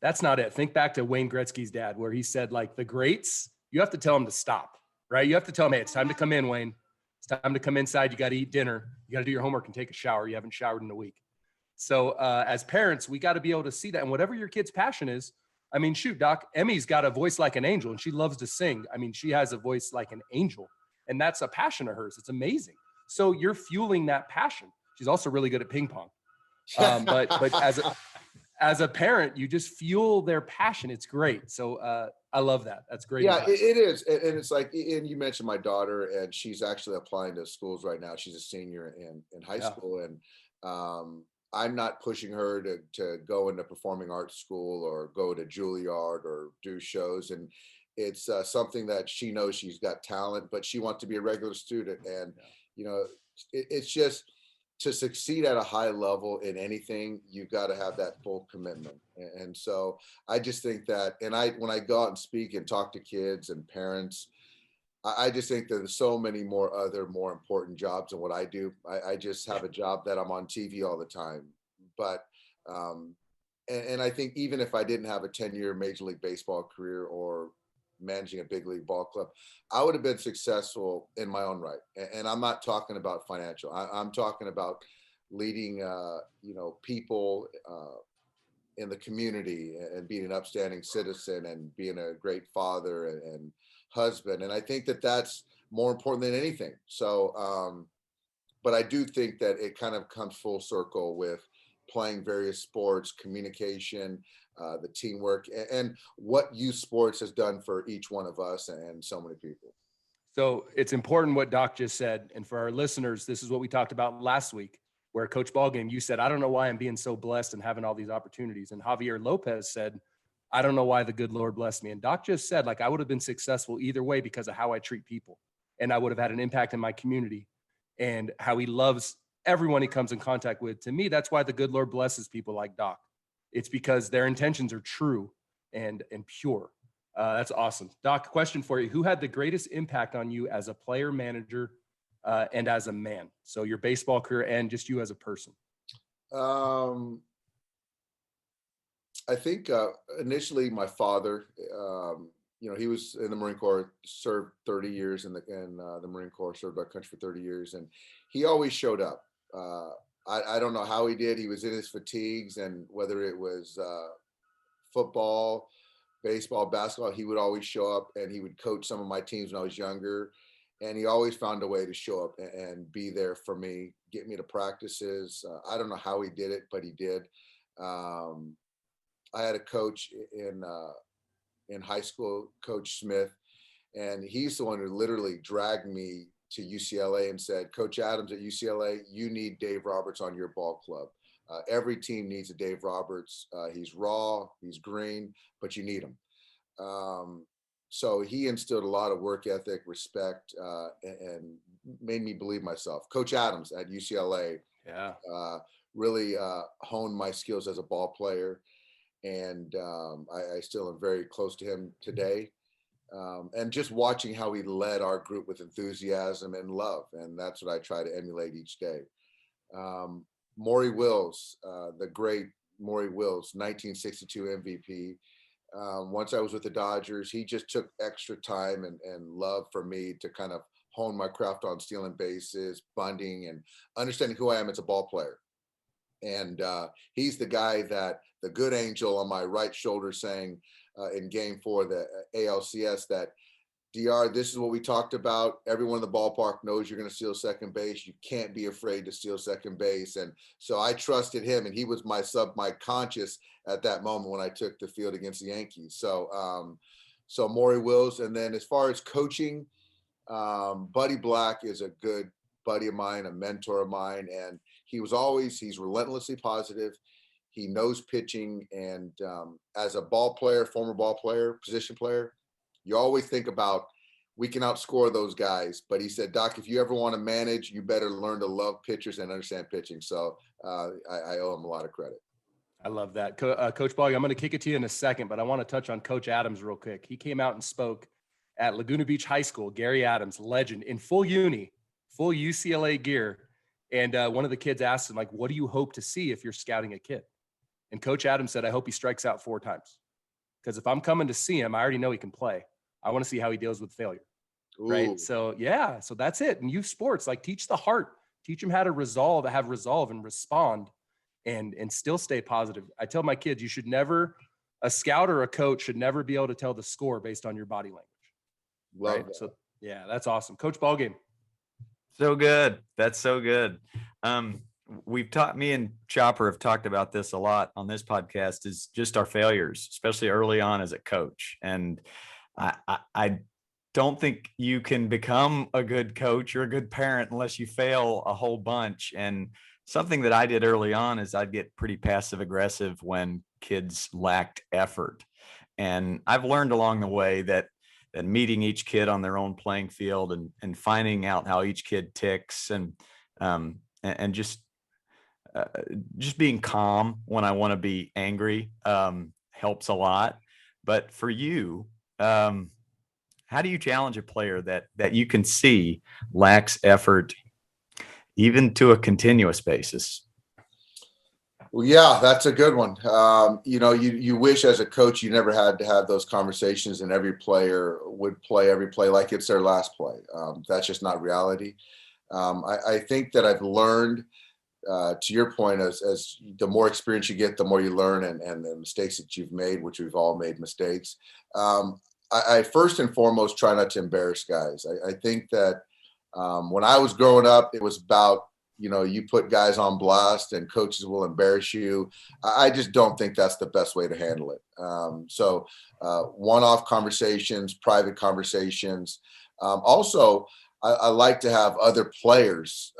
that's not it. Think back to Wayne Gretzky's dad, where he said, like, the greats, you have to tell them to stop, right? You have to tell them, hey, it's time to come in, Wayne. It's time to come inside. You got to eat dinner. You got to do your homework and take a shower. You haven't showered in a week. So as parents, we got to be able to see that. And whatever your kid's passion is, I mean, shoot, Doc, Emmy's got a voice like an angel and she loves to sing. I mean, she has a voice like an angel, and that's a passion of hers. It's amazing. So you're fueling that passion. She's also really good at ping pong. But as a parent, you just fuel their passion. It's great. So I love that. That's great. Yeah, it is. And it's like, and you mentioned my daughter, and she's actually applying to schools right now. She's a senior in high school. And I'm not pushing her to go into performing arts school or go to Juilliard or do shows. And it's something that she knows she's got talent, but she wants to be a regular student. And, it's just, to succeed at a high level in anything, you've got to have that full commitment. And so I just think that, and when I go out and speak and talk to kids and parents, I just think that there's so many more important jobs than what I do. I just have a job that I'm on TV all the time. But, and I think even if I didn't have a 10-year Major League Baseball career or managing a big league ball club, I would have been successful in my own right. And I'm not talking about financial. I'm talking about leading, people in the community and being an upstanding citizen and being a great father and husband. And I think that that's more important than anything. So, but I do think that it kind of comes full circle with playing various sports, communication, the teamwork, and what youth sports has done for each one of us and so many people. So it's important what Doc just said. And for our listeners, this is what we talked about last week. where Coach Ballgame, you said, I don't know why I'm being so blessed and having all these opportunities. And Javier Lopez said, I don't know why the good Lord blessed me. And Doc just said, like, I would have been successful either way because of how I treat people. And I would have had an impact in my community, and how he loves everyone he comes in contact with. To me, that's why the good Lord blesses people like Doc. It's because their intentions are true and pure. That's awesome. Doc, question for you. Who had the greatest impact on you as a player, manager, and as a man? So your baseball career and just you as a person. I think initially my father, he was in the Marine Corps, served 30 years in the Marine Corps, served our country for 30 years. And he always showed up. I don't know how he did. He was in his fatigues, and whether it was football, baseball, basketball, he would always show up, and he would coach some of my teams when I was younger. And he always found a way to show up and be there for me, get me to practices. I don't know how he did it, but he did. I had a coach in high school, Coach Smith, and he's the one who literally dragged me to UCLA and said, Coach Adams at UCLA, you need Dave Roberts on your ball club. Every team needs a Dave Roberts. He's raw, he's green, but you need him. So he instilled a lot of work ethic, respect, and made me believe myself. Coach Adams at UCLA really honed my skills as a ball player. And I still am very close to him today. And just watching how he led our group with enthusiasm and love. And that's what I try to emulate each day. Maury Wills, the great Maury Wills, 1962 MVP. Once I was with the Dodgers, he just took extra time and love for me to kind of hone my craft on stealing bases, bunting, and understanding who I am as a ball player. And he's the guy that the good angel on my right shoulder saying in game 4, the ALCS, that DR, this is what we talked about. Everyone in the ballpark knows you're going to steal second base. You can't be afraid to steal second base. And so I trusted him, and he was my conscious at that moment when I took the field against the Yankees. So, so Maury Wills. And then as far as coaching, Buddy Black is a good buddy of mine, a mentor of mine. And he's relentlessly positive. He knows pitching. And as a ball player, former ball player, position player, you always think about, we can outscore those guys. But he said, Doc, if you ever want to manage, you better learn to love pitchers and understand pitching. So I owe him a lot of credit. I love that. Coach Bogg, I'm going to kick it to you in a second, but I want to touch on Coach Adams real quick. He came out and spoke at Laguna Beach High School. Gary Adams, legend, in full UCLA gear. And one of the kids asked him, like, what do you hope to see if you're scouting a kid? And Coach Adams said, I hope he strikes out 4 times. Because if I'm coming to see him, I already know he can play. I want to see how he deals with failure. Ooh. Right. So, yeah. So that's it. And youth sports, like, teach the heart, teach him how to have resolve and respond and still stay positive. I tell my kids, a scout or a coach should never be able to tell the score based on your body language. Love right. So, yeah, that's awesome. Coach Ballgame. So good. That's so good. Me and Chopper have talked about this a lot on this podcast, is just our failures, especially early on as a coach. And I don't think you can become a good coach or a good parent unless you fail a whole bunch. And something that I did early on is I'd get pretty passive aggressive when kids lacked effort. And I've learned along the way that meeting each kid on their own playing field and finding out how each kid ticks and just being calm when I want to be angry helps a lot. But for you, how do you challenge a player that you can see lacks effort, even to a continuous basis? Well, yeah, that's a good one. You wish as a coach you never had to have those conversations and every player would play every play like it's their last play. That's just not reality. I think that I've learned, to your point, as the more experience you get, the more you learn, and the mistakes that you've made, which we've all made mistakes. I first and foremost try not to embarrass guys. I think that when I was growing up, it was about, you put guys on blast and coaches will embarrass you. I just don't think that's the best way to handle it. So one-off conversations, private conversations. Also, I like to have other players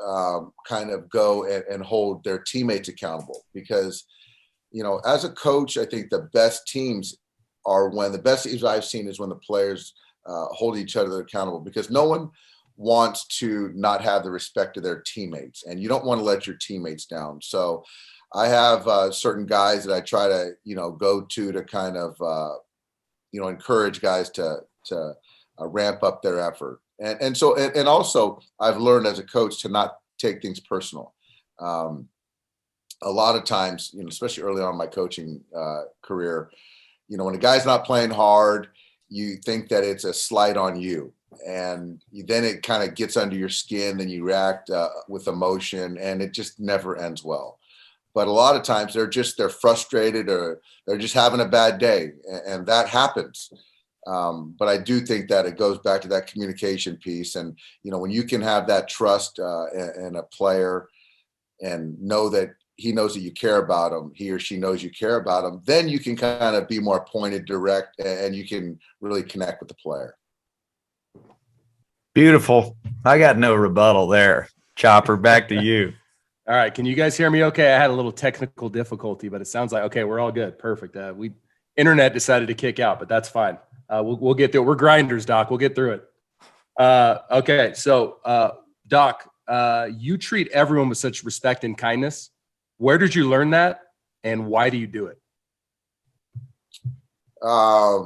kind of go and hold their teammates accountable, because, as a coach, I think the best teams the best teams I've seen is when the players hold each other accountable, because no one wants to not have the respect of their teammates, and you don't want to let your teammates down. So I have certain guys that I try to, go to kind of, encourage guys to ramp up their effort. And also I've learned as a coach to not take things personal. A lot of times, especially early on in my coaching career, when a guy's not playing hard, you think that it's a slight on you, and then it kind of gets under your skin, then you react with emotion, and it just never ends well. But a lot of times they're frustrated, or they're just having a bad day, and that happens. But I do think that it goes back to that communication piece. And, when you can have that trust in a player, and know that he knows that you care about him, he or she knows you care about him, then you can kind of be more pointed, direct, and you can really connect with the player. Beautiful. I got no rebuttal there. Chopper, back to you. All right. Can you guys hear me okay? I had a little technical difficulty, but it sounds like, okay, we're all good. Perfect. Internet decided to kick out, but that's fine. We'll get through it. We're grinders, Doc. We'll get through it. Okay. So, Doc, you treat everyone with such respect and kindness. Where did you learn that, and why do you do it? I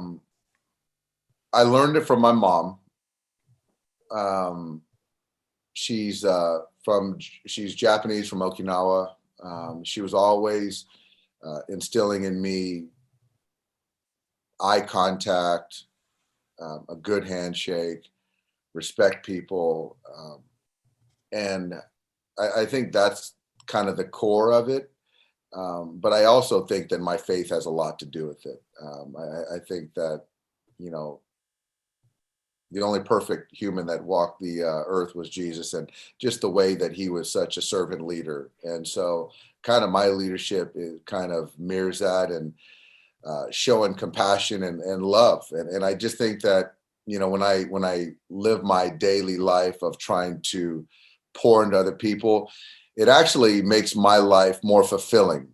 learned it from my mom. She's Japanese, from Okinawa. She was always instilling in me eye contact, a good handshake, respect people. And I think that's kind of the core of it. But I also think that my faith has a lot to do with it. I think that, the only perfect human that walked the earth was Jesus, and just the way that he was such a servant leader. And so kind of my leadership is kind of mirrors that, and showing compassion and love. And I just think that, when I live my daily life of trying to pour into other people, it actually makes my life more fulfilling.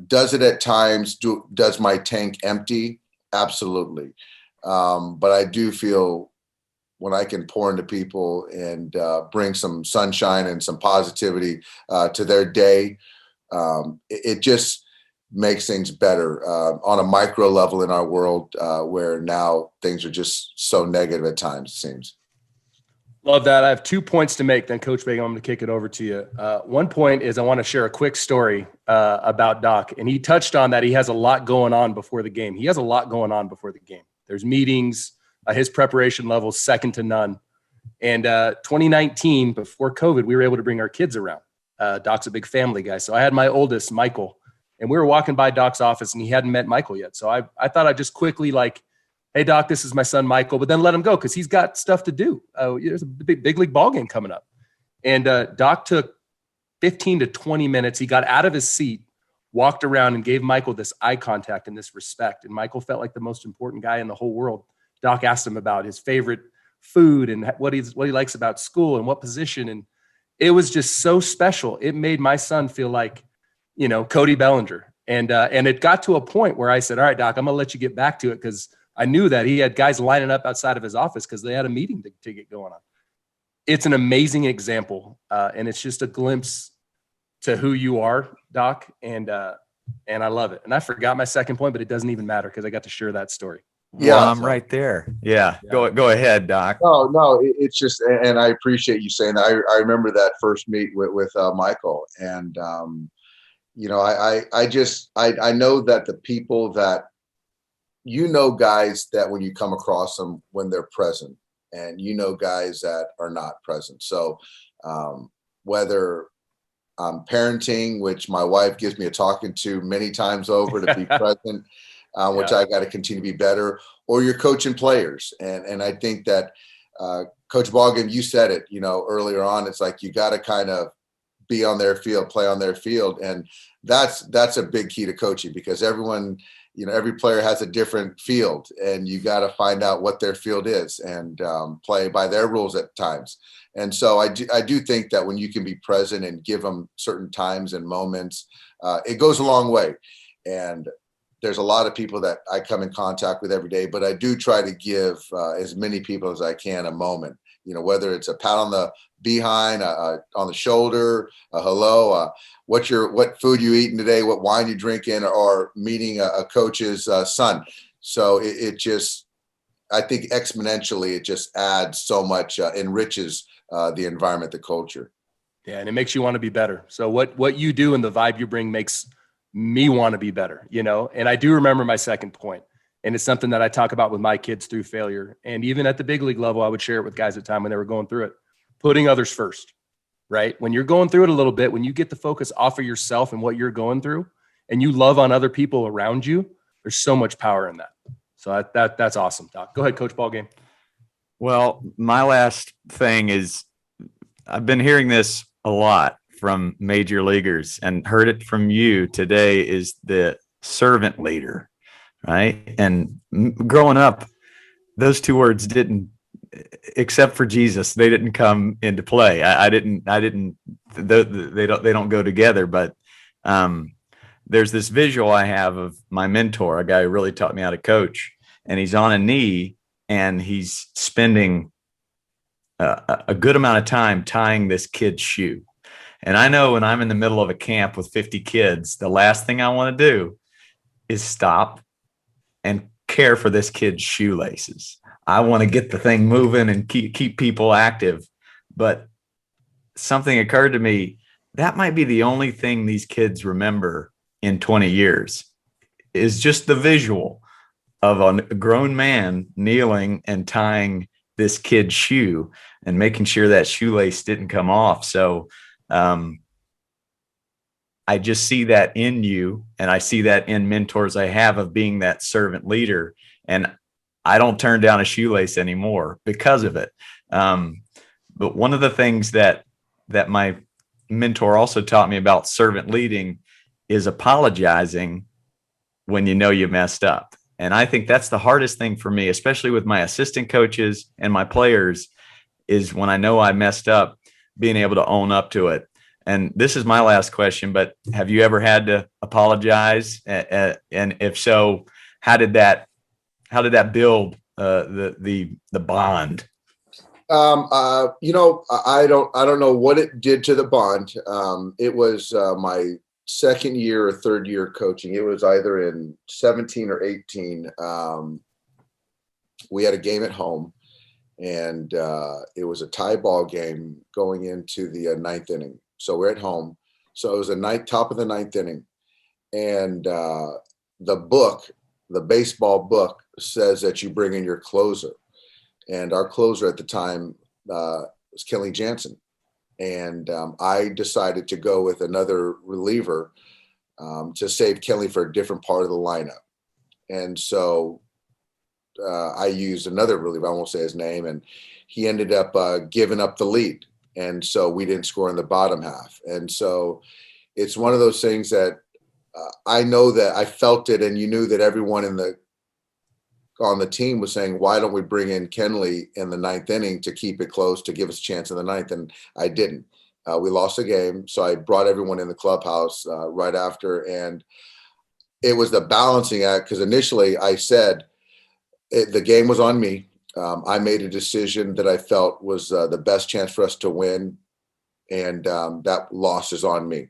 Does it at times? Does my tank empty? Absolutely. But I do feel when I can pour into people and bring some sunshine and some positivity to their day, it just makes things better on a micro level in our world, where now things are just so negative at times, it seems. Love that. I have 2 points to make. Then, Coach Begum, I'm going to kick it over to you. One point is I want to share a quick story about Doc. And he touched on that he has a lot going on before the game. He has a lot going on before the game. There's meetings. His preparation level is second to none. And 2019, before COVID, we were able to bring our kids around. Doc's a big family guy. So I had my oldest, Michael, and we were walking by Doc's office, and he hadn't met Michael yet. So I thought I'd just quickly hey, Doc, this is my son, Michael, but then let him go because he's got stuff to do. There's a big league ball game coming up. And Doc took 15 to 20 minutes. He got out of his seat, walked around, and gave Michael this eye contact and this respect. And Michael felt like the most important guy in the whole world. Doc asked him about his favorite food and what he likes about school and what position. And it was just so special. It made my son feel like, Cody Bellinger. And it got to a point where I said, all right, Doc, I'm going to let you get back to it, because I knew that he had guys lining up outside of his office because they had a meeting to get going on. It's an amazing example. And it's just a glimpse to who you are, Doc. And I love it. And I forgot my second point, but it doesn't even matter because I got to share that story. Yeah, well, I'm right there. Yeah. Go ahead, Doc. No, it's just, and I appreciate you saying that. I remember that first meet with Michael, and I know that the people that, guys that when you come across them, when they're present, and guys that are not present. So whether I'm parenting, which my wife gives me a talking to many times over to be present, which I got to continue to be better, or you're coaching players. And I think that Coach Boggan, you said it, earlier on, it's like, you got to kind of be on their field, play on their field. And that's a big key to coaching, because everyone, every player has a different field, and you got to find out what their field is and play by their rules at times. And so I do think that when you can be present and give them certain times and moments, it goes a long way. And there's a lot of people that I come in contact with every day, but I do try to give as many people as I can a moment, whether it's a pat on the behind, on the shoulder, a hello, what food you eating today, what wine you drinking, or meeting a coach's son. So it just, I think exponentially, it just adds so much, enriches the environment, the culture. Yeah, and it makes you want to be better. So what you do and the vibe you bring makes me want to be better, And I do remember my second point, and it's something that I talk about with my kids through failure. And even at the big league level, I would share it with guys at the time when they were going through it. Putting others first, right? When you're going through it a little bit, when you get the focus off of yourself and what you're going through, and you love on other people around you, there's so much power in that. So that's awesome, Doc. Go ahead, Coach Ballgame. Well, my last thing is, I've been hearing this a lot from major leaguers, and heard it from you today, is the servant leader, right? And growing up, those two words didn't, except for Jesus, they didn't come into play. They don't go together. But there's this visual I have of my mentor, a guy who really taught me how to coach, and he's on a knee and he's spending a good amount of time tying this kid's shoe. And I know when I'm in the middle of a camp with 50 kids, the last thing I want to do is stop and care for this kid's shoelaces. I want to get the thing moving and keep people active. But something occurred to me, that might be the only thing these kids remember in 20 years, is just the visual of a grown man kneeling and tying this kid's shoe and making sure that shoelace didn't come off. So I just see that in you, and I see that in mentors I have, of being that servant leader. And I don't turn down a shoelace anymore because of it. But one of the things that my mentor also taught me about servant leading is apologizing when you know you messed up. And I think that's the hardest thing for me, especially with my assistant coaches and my players, is when I know I messed up, being able to own up to it. And this is my last question, but have you ever had to apologize? And if so, how did that build the bond? I don't know what it did to the bond. It was my second year or third year coaching. It was either in 17 or 18. We had a game at home, and it was a tie ball game going into the ninth inning. So we're at home. So it was top of the ninth inning, and the baseball book says that you bring in your closer, and our closer at the time was Kelly Jansen. And I decided to go with another reliever to save Kelly for a different part of the lineup. And so I used another reliever, I won't say his name, and he ended up giving up the lead. And so we didn't score in the bottom half. And so it's one of those things that I know that I felt it, and you knew that everyone on the team was saying, why don't we bring in Kenley in the ninth inning to keep it close, to give us a chance in the ninth? And I didn't. We lost the game. So I brought everyone in the clubhouse right after. And it was the balancing act, because initially I said the game was on me. I made a decision that I felt was the best chance for us to win. And that loss is on me.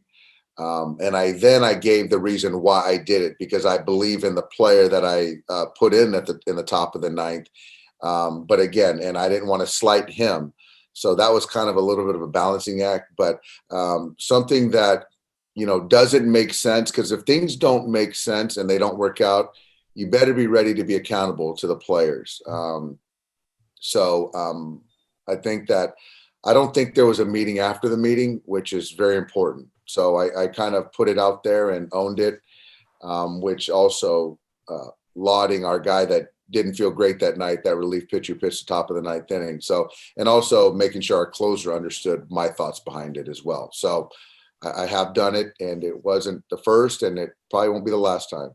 And I gave the reason why I did it, because I believe in the player that I put in the top of the ninth. But again, and I didn't want to slight him. So that was kind of a little bit of a balancing act, but something that, doesn't make sense, because if things don't make sense and they don't work out, you better be ready to be accountable to the players. I think that I don't think there was a meeting after the meeting, which is very important. So I kind of put it out there and owned it, which also lauding our guy that didn't feel great that night, that relief pitcher pitched the top of the ninth inning. So, and also making sure our closer understood my thoughts behind it as well. So I have done it, and it wasn't the first, and it probably won't be the last time.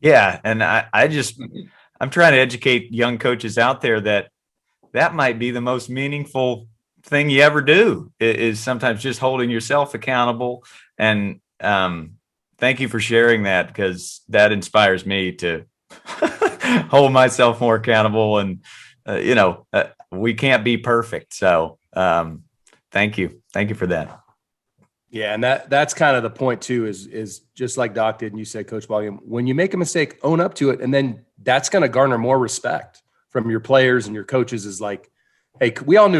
Yeah. And I'm trying to educate young coaches out there that might be the most meaningful thing you ever do, is sometimes just holding yourself accountable. And thank you for sharing that, because that inspires me to hold myself more accountable. And we can't be perfect. So thank you for that. Yeah, and that's kind of the point too, is just like Doc did and you said, Coach Boggan, when you make a mistake, own up to it, and then that's going to garner more respect from your players and your coaches. Is like, hey, we all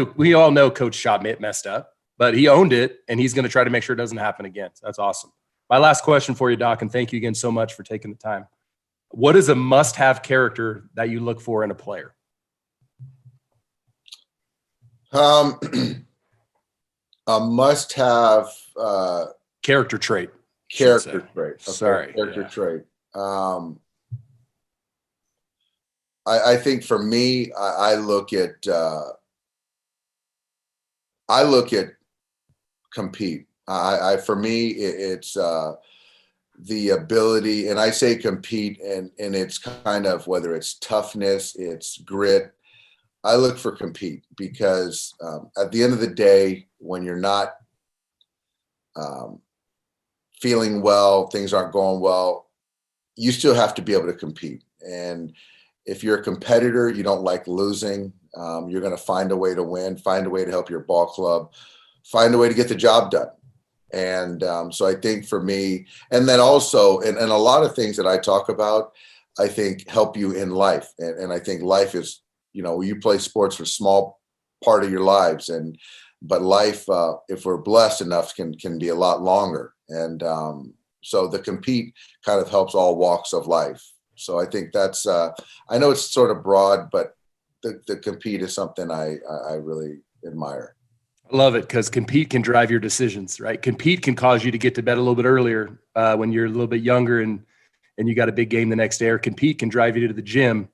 know Coach Schott messed up, but he owned it, and he's going to try to make sure it doesn't happen again. So that's awesome. My last question for you, Doc, and thank you again so much for taking the time. What is a must-have character that you look for in a player? A must-have character trait. Character trait. Okay. Sorry. Character trait. I think for me, I look at compete. For me, it's the ability, and I say compete, and it's kind of whether it's toughness, it's grit. I look for compete because at the end of the day, when you're not feeling well, things aren't going well, you still have to be able to compete. And if you're a competitor, you don't like losing. You're going to find a way to win, find a way to help your ball club, find a way to get the job done. And so I think for me, and then also, and a lot of things that I talk about, I think help you in life. And I think life is, you play sports for a small part of your lives, but life, if we're blessed enough, can be a lot longer. And so the compete kind of helps all walks of life. So I think that's, I know it's sort of broad, but the compete is something I really admire. I love it, because compete can drive your decisions, right? Compete can cause you to get to bed a little bit earlier when you're a little bit younger and you got a big game the next day, or compete can drive you to the gym.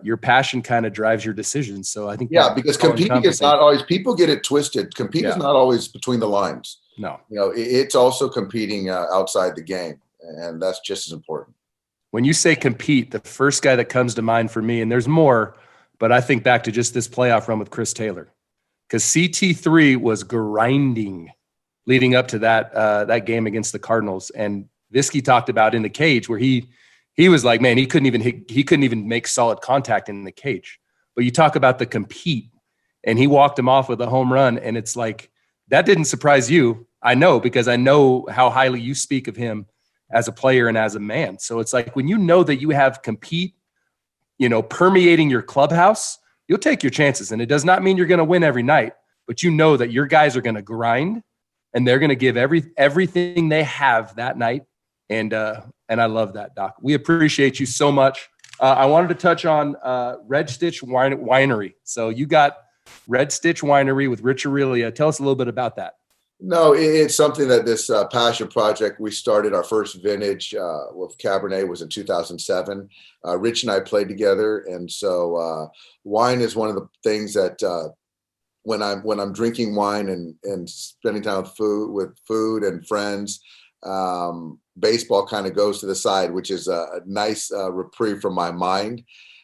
Your passion kind of drives your decisions. So I think, because competing is not always, people get it twisted. Compete is not always between the lines. No, it's also competing outside the game, and that's just as important. When you say compete, the first guy that comes to mind for me, and there's more, but I think back to just this playoff run with Chris Taylor, because CT3 was grinding leading up to that game against the Cardinals. And Visky talked about in the cage where he was like, man, he couldn't even make solid contact in the cage. But you talk about the compete, and he walked him off with a home run. And it's like, that didn't surprise you. I know, because I know how highly you speak of him as a player and as a man. So it's like, when you know that you have compete, permeating your clubhouse, you'll take your chances. And it does not mean you're going to win every night, but you know that your guys are going to grind and they're going to give everything they have that night. And I love that, Doc. We appreciate you so much. I wanted to touch on Red Stitch Winery. So you got Red Stitch Winery with Rich Aurelia. Tell us a little bit about that. No, it's something that this passion project, we started our first vintage with Cabernet was in 2007. Rich and I played together. And so wine is one of the things that when I'm drinking wine and spending time with food and friends, baseball kind of goes to the side, which is a nice reprieve from my mind.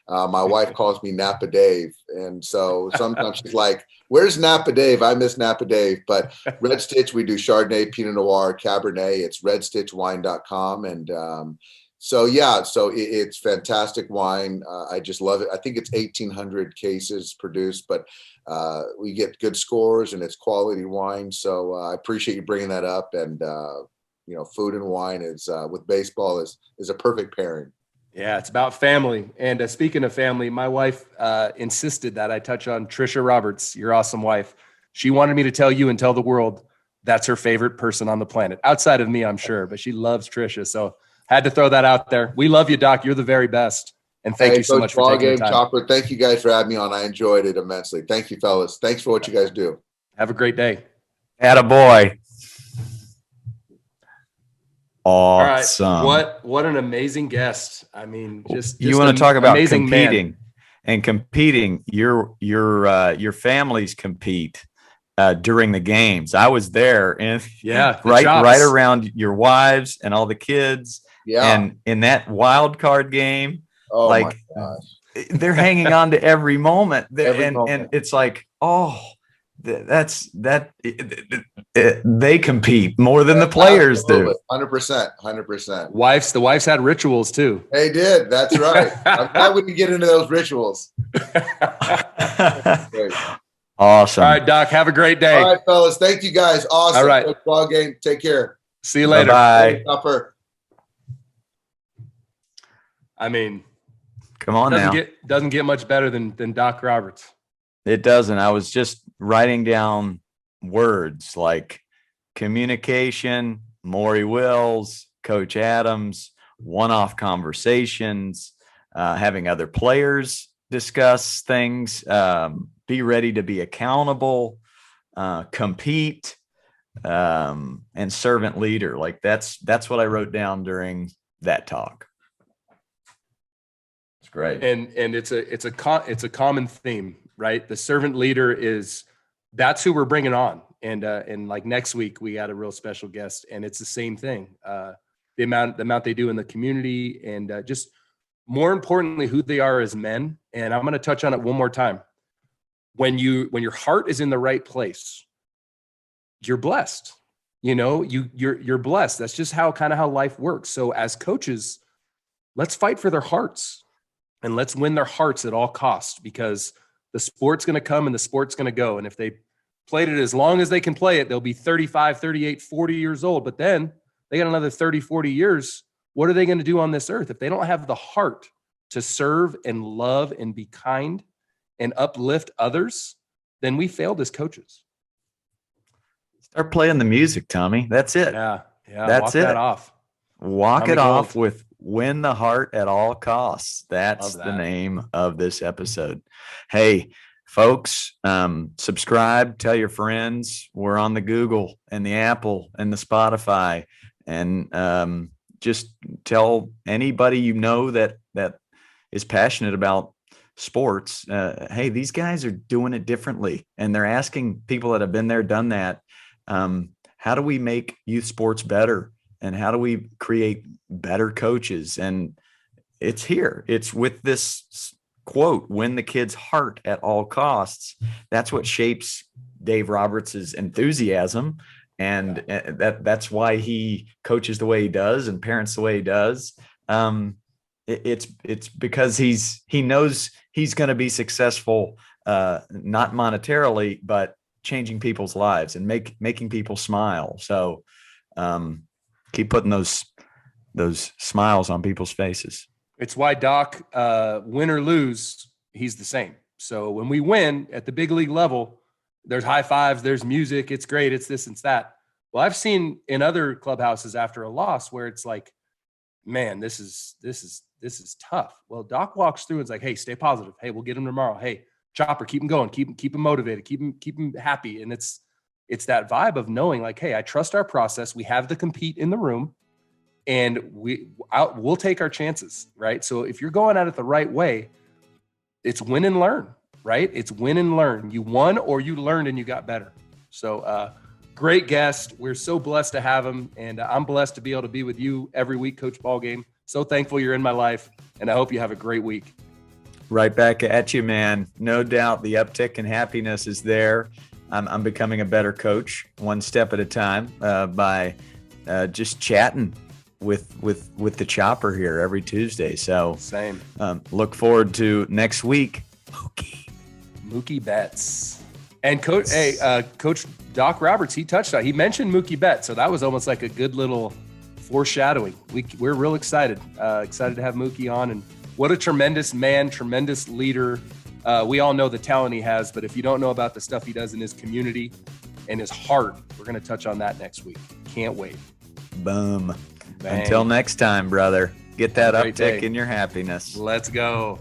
My wife calls me Napa Dave. And so sometimes she's like, where's Napa Dave? I miss Napa Dave. But Red Stitch, we do Chardonnay, Pinot Noir, Cabernet. It's redstitchwine.com. And so it's fantastic wine. I just love it. I think it's 1,800 cases produced, but we get good scores and it's quality wine. So I appreciate you bringing that up. And, food and wine is with baseball is a perfect pairing. Yeah, it's about family. And speaking of family, my wife insisted that I touch on Trisha Roberts, your awesome wife. She wanted me to tell you and tell the world that's her favorite person on the planet. Outside of me, I'm sure, but she loves Trisha. So had to throw that out there. We love you, Doc. You're the very best. And thank you so much for taking the time. Chopper, thank you guys for having me on. I enjoyed it immensely. Thank you, fellas. Thanks for what you guys do. Have a great day. Attaboy. All right. awesome. What an amazing guest. I mean, just You want to talk about amazing competing man. and competing. Your families compete during the games. I was there, and Yeah, the right chops. around your wives and all the kids. Yeah. And in that wild card game, Oh my like gosh. they're hanging on to every moment. Every And moment. it's like, oh, that's that they compete more than the players do. 100%. 100%. The wives had rituals too. They did. That's right. I'm glad we can get into those rituals. Great. Awesome. All right, Doc, have a great day. All right, fellas. Thank you guys. Awesome. All right. Ball game. Take care. See you later. Bye. Upper. I mean, Come on now. Doesn't get much better than Doc Roberts. It doesn't. I was just writing down words like communication, Maury Wills, Coach Adams, one-off conversations, having other players discuss things, be ready to be accountable, compete, and servant leader. Like that's what I wrote down during that talk. It's great. And it's a common theme, right? The servant leader that's who we're bringing on. And like next week we got a real special guest, and it's the same thing. The amount they do in the community, and just more importantly, who they are as men. And I'm going to touch on it one more time. When your heart is in the right place, you're blessed. You know, you're blessed. That's just how life works. So as coaches, let's fight for their hearts, and let's win their hearts at all costs, because the sport's going to come and the sport's going to go. And if they played it as long as they can play it, they'll be 35, 38, 40 years old. But then they got another 30, 40 years. What are they going to do on this earth? If they don't have the heart to serve and love and be kind and uplift others, then we failed as coaches. Start playing the music, Tommy. That's it. Yeah. That's walk it. that off. Walk Tommy it off Gold. with win the heart at all costs. That's Love the that. name of this episode. Hey, folks, subscribe, tell your friends. We're on the Google and the Apple and the Spotify, and just tell anybody you know that is passionate about sports. Hey, these guys are doing it differently, and they're asking people that have been there, done that. How do we make youth sports better? And how do we create better coaches? And it's here. It's with this quote, win the kid's heart at all costs. That's what shapes Dave Roberts' enthusiasm. And that's why he coaches the way he does and parents the way he does. It's because he knows he's going to be successful, not monetarily, but changing people's lives and making people smile. So keep putting those smiles on people's faces. It's why Doc, win or lose, he's the same. So when we win at the big league level, there's high fives, there's music, it's great, it's this, it's that. Well, I've seen in other clubhouses after a loss where it's like, man, this is tough. Well, Doc walks through and is like, hey, stay positive. Hey, we'll get him tomorrow. Hey, Chopper, keep him going, keep him motivated, keep him happy. And it's that vibe of knowing like, hey, I trust our process. We have the compete in the room, and we'll take our chances, right? So if you're going at it the right way, it's win and learn, right? It's win and learn. You won or you learned and you got better. So great guest. We're so blessed to have him, and I'm blessed to be able to be with you every week, Coach Ballgame. So thankful you're in my life, and I hope you have a great week. Right back at you, man. No doubt the uptick in happiness is there. I'm becoming a better coach one step at a time by just chatting with the Chopper here every Tuesday. So same. Look forward to next week. Mookie Betts. And Coach Doc Roberts, he mentioned Mookie Betts. So that was almost like a good little foreshadowing. We're real excited to have Mookie on, and what a tremendous man, tremendous leader. We all know the talent he has, but if you don't know about the stuff he does in his community and his heart, we're going to touch on that next week. Can't wait. Boom. Bang. Until next time, brother. Get that uptick in your happiness. Let's go.